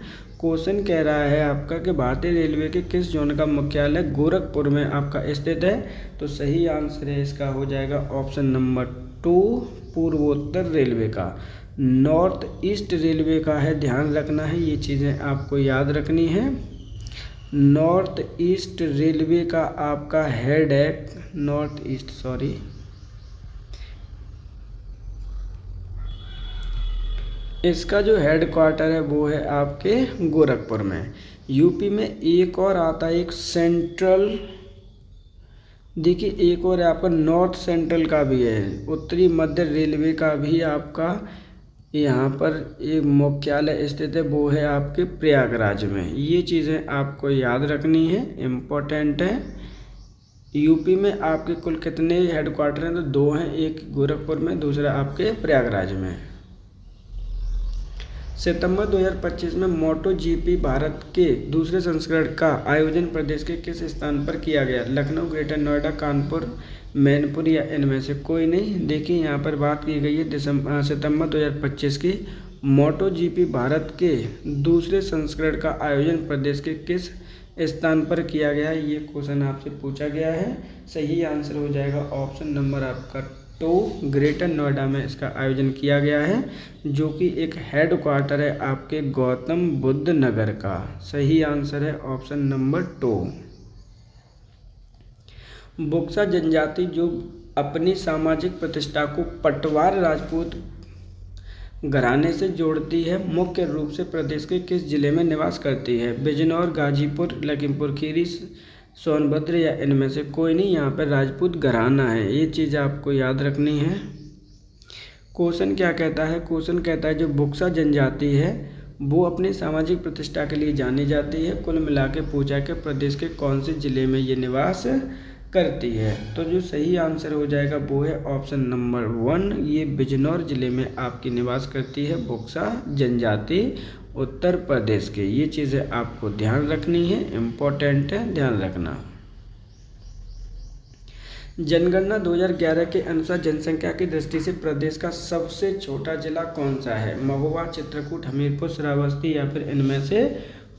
क्वेश्चन कह रहा है आपका कि भारतीय रेलवे के किस जोन का मुख्यालय गोरखपुर में आपका स्थित है? तो सही आंसर है इसका हो जाएगा ऑप्शन नंबर 2, पूर्वोत्तर रेलवे का। नॉर्थ ईस्ट रेलवे का है, ध्यान रखना है, ये चीज़ें आपको याद रखनी है। नॉर्थ ईस्ट रेलवे का आपका हेड है, नॉर्थ ईस्ट सॉरी, इसका जो हेड क्वार्टर है वो है आपके गोरखपुर में। यूपी में एक और आता है, एक सेंट्रल, देखिए एक और आपका नॉर्थ सेंट्रल का भी है, उत्तरी मध्य रेलवे का भी आपका यहाँ पर एक मुख्यालय स्थित है, वो है आपके प्रयागराज में। ये चीज़ें आपको याद रखनी है, इम्पोर्टेंट है। यूपी में आपके कुल कितने हेडक्वार्टर हैं? तो 2 हैं, एक गोरखपुर में, दूसरा आपके प्रयागराज में। सितंबर 2025 में मोटो जीपी भारत के दूसरे संस्करण का आयोजन प्रदेश के किस स्थान पर किया गया? लखनऊ, ग्रेटर नोएडा, कानपुर, मैनपुर या इनमें से कोई नहीं। देखिए यहाँ पर बात की गई है सितंबर 2025 की। मोटो जीपी भारत के दूसरे संस्करण का आयोजन प्रदेश के किस स्थान पर किया गया है? ये क्वेश्चन आपसे पूछा गया है। सही आंसर हो जाएगा ऑप्शन नंबर आपका 2, ग्रेटर नोएडा में इसका आयोजन किया गया है, जो कि एक हेड क्वार्टर है आपके गौतम बुद्ध नगर का। सही आंसर है ऑप्शन नंबर 2। बुक्सा जनजाति जो अपनी सामाजिक प्रतिष्ठा को पटवार राजपूत घराने से जोड़ती है, मुख्य रूप से प्रदेश के किस जिले में निवास करती है? बिजनौर, गाजीपुर, लखीमपुर खीरी, सोनभद्र या इनमें से कोई नहीं। यहाँ पर राजपूत घराना है, ये चीज़ आपको याद रखनी है। क्वेश्चन क्या कहता है? क्वेश्चन कहता है जो बुक्सा जनजाति है वो अपनी सामाजिक प्रतिष्ठा के लिए जानी जाती है। कुल मिला के पूछा कि प्रदेश के कौन से जिले में ये निवास करती है? तो जो सही आंसर हो जाएगा वो है ऑप्शन नंबर 1, ये बिजनौर जिले में आपकी निवास करती है बुक्सा जनजाति उत्तर प्रदेश के। ये चीज़ें आपको ध्यान रखनी है, इम्पोर्टेंट है, ध्यान रखना। जनगणना 2011 के अनुसार जनसंख्या की दृष्टि से प्रदेश का सबसे छोटा जिला कौन सा है? महोबा, चित्रकूट, हमीरपुर, श्रावस्ती या फिर इनमें से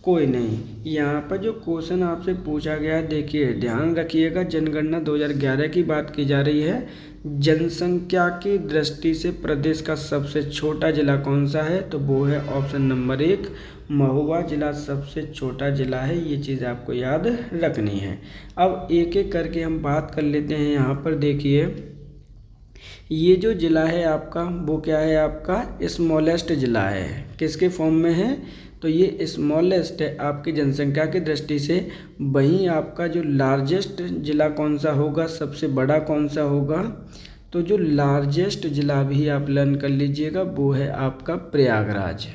कोई नहीं। यहाँ पर जो क्वेश्चन आपसे पूछा गया है, देखिए ध्यान रखिएगा, जनगणना 2011 की बात की जा रही है। जनसंख्या की दृष्टि से प्रदेश का सबसे छोटा जिला कौन सा है? तो वो है ऑप्शन नंबर 1, महोबा जिला सबसे छोटा जिला है। ये चीज़ आपको याद रखनी है। अब एक एक करके हम बात कर लेते हैं। यहाँ पर देखिए ये जो जिला है आपका वो क्या है? आपका स्मॉलेस्ट जिला है। किसके फॉर्म में है? तो ये स्मॉलेस्ट है आपकी जनसंख्या की दृष्टि से। वहीं आपका जो लार्जेस्ट जिला कौन सा होगा, सबसे बड़ा कौन सा होगा? तो जो लार्जेस्ट जिला भी आप लर्न कर लीजिएगा वो है आपका प्रयागराज।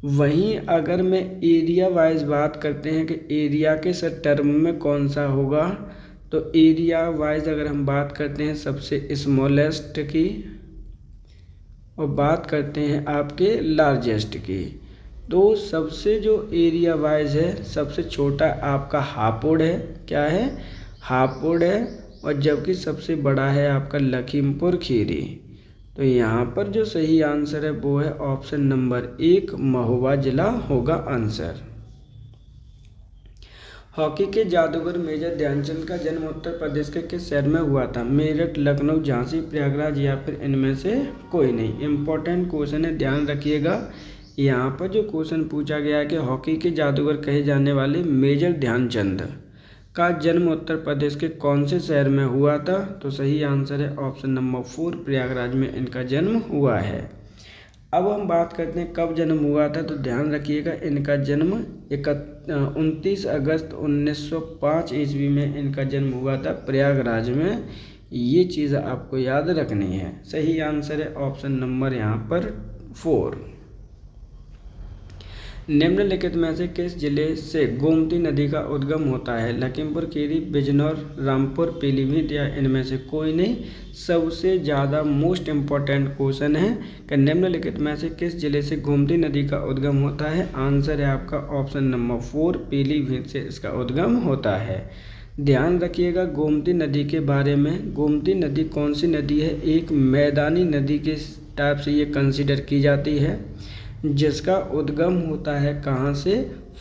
वहीं अगर मैं एरिया वाइज बात करते हैं कि एरिया के टर्म में कौन सा होगा, तो एरिया वाइज अगर हम बात करते हैं सबसे स्मॉलेस्ट की और बात करते हैं आपके लार्जेस्ट की, तो सबसे जो एरिया वाइज है सबसे छोटा आपका हापुड़ है। क्या है? हापुड़ है। और जबकि सबसे बड़ा है आपका लखीमपुर खीरी। तो यहाँ पर जो सही आंसर है वो है ऑप्शन नंबर 1, महोबा जिला होगा आंसर। हॉकी के जादूगर मेजर ध्यानचंद का जन्म उत्तर प्रदेश के किस शहर में हुआ था? मेरठ, लखनऊ, झांसी, प्रयागराज या फिर इनमें से कोई नहीं। इम्पोर्टेंट क्वेश्चन है, ध्यान रखिएगा। यहाँ पर जो क्वेश्चन पूछा गया है कि हॉकी के जादूगर कहे जाने वाले मेजर ध्यानचंद का जन्म उत्तर प्रदेश के कौन से शहर में हुआ था? तो सही आंसर है ऑप्शन नंबर 4, प्रयागराज में इनका जन्म हुआ है। अब हम बात करते हैं कब जन्म हुआ था। तो ध्यान रखिएगा, इनका जन्म 29 अगस्त 1905 ईस्वी में इनका जन्म हुआ था प्रयागराज में। ये चीज़ आपको याद रखनी है। सही आंसर है ऑप्शन नंबर यहाँ पर 4। निम्नलिखित में से किस जिले से गोमती नदी का उद्गम होता है? लखीमपुर खीरी, बिजनौर, रामपुर, पीलीभीत या इनमें से कोई नहीं। सबसे ज़्यादा मोस्ट इम्पॉर्टेंट क्वेश्चन है कि निम्नलिखित में से किस जिले से गोमती नदी का उद्गम होता है? आंसर है आपका ऑप्शन नंबर 4, पीलीभीत से इसका उद्गम होता है। ध्यान रखिएगा गोमती नदी के बारे में। गोमती नदी कौन सी नदी है? एक मैदानी नदी के टाइप से ये कंसिडर की जाती है, जिसका उद्गम होता है कहाँ से?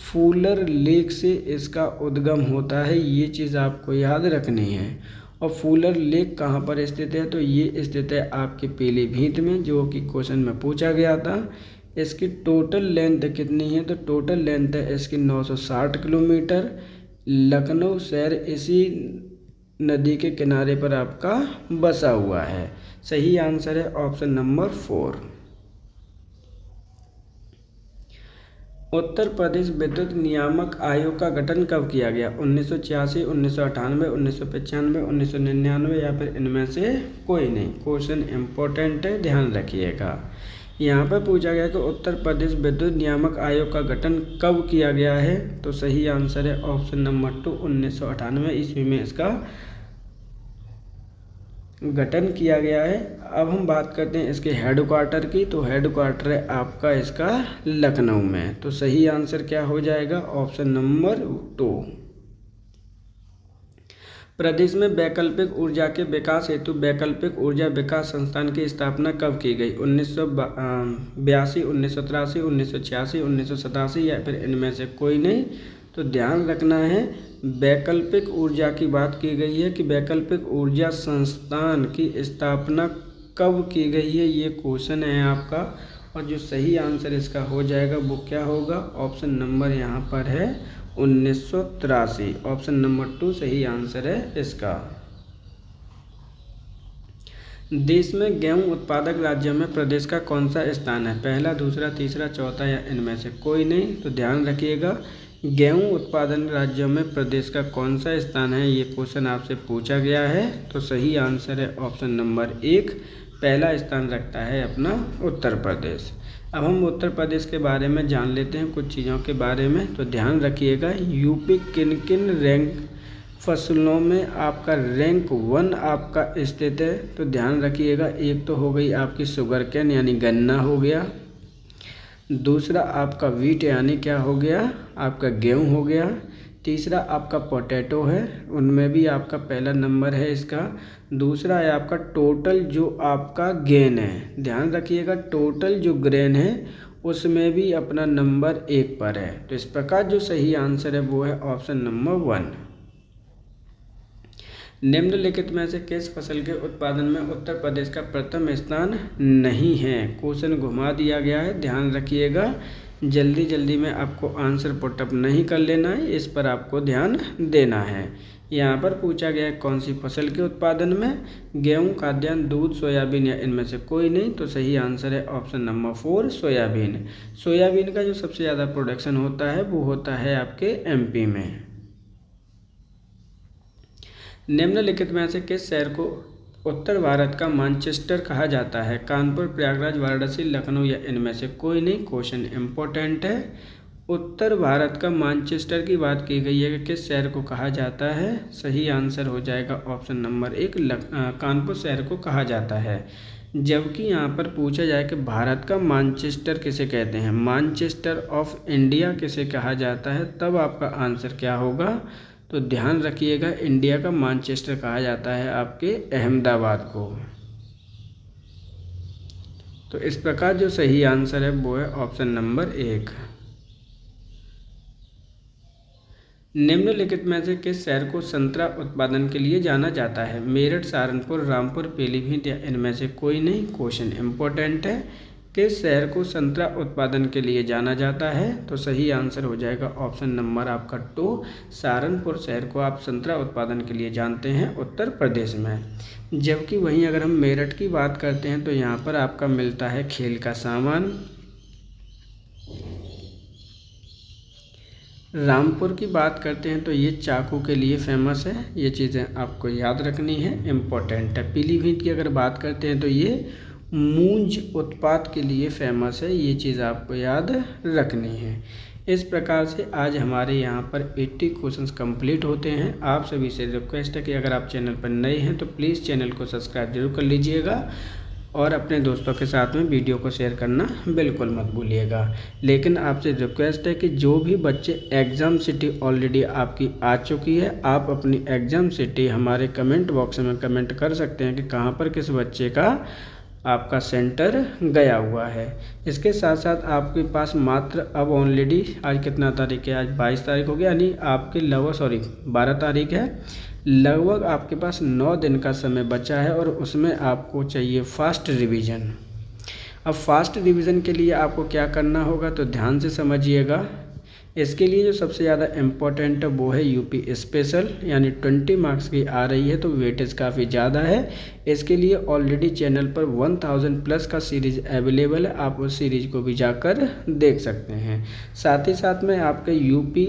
फूलर लेक से इसका उद्गम होता है। ये चीज़ आपको याद रखनी है। और फूलर लेक कहाँ पर स्थित है? तो ये स्थित है आपके पीलीभीत में, जो कि क्वेश्चन में पूछा गया था। इसकी टोटल लेंथ कितनी है? तो टोटल लेंथ है इसकी 960 किलोमीटर। लखनऊ शहर इसी नदी के किनारे पर आपका बसा हुआ है। सही आंसर है ऑप्शन नंबर 4। उत्तर प्रदेश विद्युत नियामक आयोग का गठन कब किया गया? 1986, 1998, 1995, 1999 या फिर इनमें से कोई नहीं। क्वेश्चन इम्पोर्टेंट है, ध्यान रखिएगा। यहाँ पर पूछा गया कि उत्तर प्रदेश विद्युत नियामक आयोग का गठन कब किया गया है? तो सही आंसर है ऑप्शन नंबर 2, 1998 ईस्वी में इसका गठन किया गया है। अब हम बात करते हैं इसके हेडक्वार्टर की। तो हेडक्वार्टर है आपका इसका लखनऊ में। तो सही आंसर क्या हो जाएगा? Option number 2। प्रदेश में वैकल्पिक ऊर्जा के विकास हेतु वैकल्पिक ऊर्जा विकास संस्थान की स्थापना कब की गई? 1982, 1983, 1986, 1987 या फिर इनमें से कोई नहीं। तो ध्यान रखना है, वैकल्पिक ऊर्जा की बात की गई है कि वैकल्पिक ऊर्जा संस्थान की स्थापना कब की गई है, ये क्वेश्चन है आपका। और जो सही आंसर इसका हो जाएगा वो क्या होगा? ऑप्शन नंबर यहाँ पर है 1983। ऑप्शन नंबर 2 सही आंसर है इसका। देश में गेहूं उत्पादक राज्यों में प्रदेश का कौन सा स्थान है? पहला, दूसरा, तीसरा, चौथा या इनमें से कोई नहीं। तो ध्यान रखिएगा, गेहूं उत्पादन राज्यों में प्रदेश का कौन सा स्थान है, ये क्वेश्चन आपसे पूछा गया है। तो सही आंसर है ऑप्शन नंबर 1, पहला स्थान रखता है अपना उत्तर प्रदेश। अब हम उत्तर प्रदेश के बारे में जान लेते हैं कुछ चीज़ों के बारे में। तो ध्यान रखिएगा, यूपी किन किन रैंक फसलों में आपका रैंक 1 आपका स्थित है? तो ध्यान रखिएगा, एक तो हो गई आपकी शुगर कैन यानी गन्ना हो गया, दूसरा आपका वीट यानी क्या हो गया? आपका गेहूं हो गया, तीसरा आपका पोटैटो है, उनमें भी आपका पहला नंबर है इसका, दूसरा है आपका टोटल जो आपका गेन है। ध्यान रखिएगा, टोटल जो ग्रेन है उसमें भी अपना नंबर 1 पर है। तो इस प्रकार जो सही आंसर है वो है ऑप्शन नंबर 1। निम्नलिखित में से किस फसल के उत्पादन में उत्तर प्रदेश का प्रथम स्थान नहीं है? क्वेश्चन घुमा दिया गया है, ध्यान रखिएगा। जल्दी जल्दी में आपको आंसर पुटअप नहीं कर लेना है, इस पर आपको ध्यान देना है। यहाँ पर पूछा गया है कौन सी फसल के उत्पादन में? गेहूं, खाद्यान्न, दूध, सोयाबीन या इनमें से कोई नहीं। तो सही आंसर है ऑप्शन नंबर 4, सोयाबीन। सोयाबीन का जो सबसे ज़्यादा प्रोडक्शन होता है वो होता है आपके एमपी में। निम्नलिखित में से किस शहर को उत्तर भारत का मैनचेस्टर कहा जाता है? कानपुर, प्रयागराज, वाराणसी, लखनऊ या इनमें से कोई नहीं। क्वेश्चन इम्पोर्टेंट है। उत्तर भारत का मैनचेस्टर की बात की गई है कि किस शहर को कहा जाता है? सही आंसर हो जाएगा ऑप्शन नंबर 1, कानपुर शहर को कहा जाता है। जबकि यहाँ पर पूछा जाए कि भारत का मैनचेस्टर किसे कहते हैं, मैनचेस्टर ऑफ इंडिया किसे कहा जाता है, तब आपका आंसर क्या होगा? तो ध्यान रखिएगा, इंडिया का मैनचेस्टर कहा जाता है आपके अहमदाबाद को। तो इस प्रकार जो सही आंसर है वो है ऑप्शन नंबर 1। निम्नलिखित में से किस शहर को संतरा उत्पादन के लिए जाना जाता है? मेरठ, सहारनपुर, रामपुर, पीलीभीत या इनमें से कोई नहीं। क्वेश्चन इम्पोर्टेंट है, किस शहर को संतरा उत्पादन के लिए जाना जाता है? तो सही आंसर हो जाएगा ऑप्शन नंबर आपका 2, सहारनपुर शहर को आप संतरा उत्पादन के लिए जानते हैं उत्तर प्रदेश में। जबकि वहीं अगर हम मेरठ की बात करते हैं तो यहाँ पर आपका मिलता है खेल का सामान, रामपुर की बात करते हैं तो ये चाकू के लिए फेमस है। ये चीज़ें आपको याद रखनी है, इम्पोर्टेंट है। पीलीभीत की अगर बात करते हैं तो ये मूंज उत्पाद के लिए फेमस है। ये चीज़ आपको याद रखनी है। इस प्रकार से आज हमारे यहाँ पर 80 क्वेश्चंस कंप्लीट होते हैं। आप सभी से रिक्वेस्ट है कि अगर आप चैनल पर नए हैं तो प्लीज़ चैनल को सब्सक्राइब जरूर कर लीजिएगा और अपने दोस्तों के साथ में वीडियो को शेयर करना बिल्कुल मत भूलिएगा। लेकिन आपसे रिक्वेस्ट है कि जो भी बच्चे एग्ज़ाम सिटी ऑलरेडी आपकी आ चुकी है, आप अपनी एग्ज़ाम सिटी हमारे कमेंट बॉक्स में कमेंट कर सकते हैं कि कहाँ पर किस बच्चे का आपका सेंटर गया हुआ है। इसके साथ साथ आपके पास मात्र अब ऑलरेडी आज कितना तारीख है, आज 22 तारीख हो गया, यानी आपके 12 तारीख है। लगभग आपके पास 9 दिन का समय बचा है और उसमें आपको चाहिए फास्ट रिवीजन। अब फास्ट रिवीजन के लिए आपको क्या करना होगा तो ध्यान से समझिएगा। इसके लिए जो सबसे ज़्यादा इम्पोर्टेंट है वो है यूपी स्पेशल, यानी 20 मार्क्स की आ रही है तो वेटेज काफ़ी ज़्यादा है। इसके लिए ऑलरेडी चैनल पर 1000 प्लस का सीरीज़ अवेलेबल है, आप उस सीरीज़ को भी जाकर देख सकते हैं। साथ ही साथ में आपके यूपी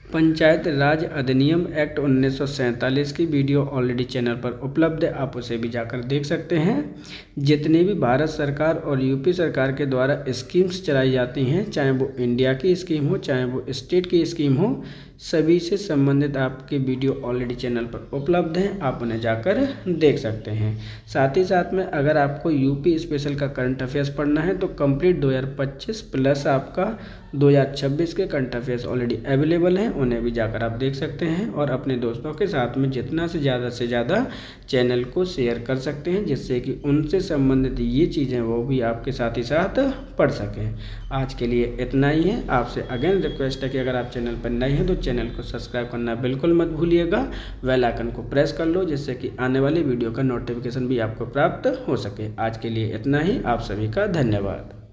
पंचायत राज अधिनियम एक्ट 1947 की वीडियो ऑलरेडी चैनल पर उपलब्ध है, आप उसे भी जाकर देख सकते हैं। जितने भी भारत सरकार और यूपी सरकार के द्वारा स्कीम्स चलाई जाती हैं, चाहे वो इंडिया की स्कीम हो चाहे वो स्टेट की स्कीम हो, सभी से संबंधित आपके वीडियो ऑलरेडी चैनल पर उपलब्ध हैं, आप उन्हें जाकर देख सकते हैं। साथ ही साथ में अगर आपको यूपी स्पेशल का करंट अफेयर्स पढ़ना है तो कंप्लीट 2025 प्लस आपका 2026 के करंट अफेयर्स ऑलरेडी अवेलेबल हैं, उन्हें भी जाकर आप देख सकते हैं। और अपने दोस्तों के साथ में जितना से ज़्यादा चैनल को शेयर कर सकते हैं, जिससे कि उनसे संबंधित ये चीज़ें वो भी आपके साथ ही साथ पढ़ सकें। आज के लिए इतना ही है। आपसे अगेन रिक्वेस्ट है कि अगर आप चैनल पर नए हैं तो चैनल को सब्सक्राइब करना बिल्कुल मत भूलिएगा। बेल आइकन को प्रेस कर लो जिससे कि आने वाली वीडियो का नोटिफिकेशन भी आपको प्राप्त हो सके। आज के लिए इतना ही। आप सभी का धन्यवाद।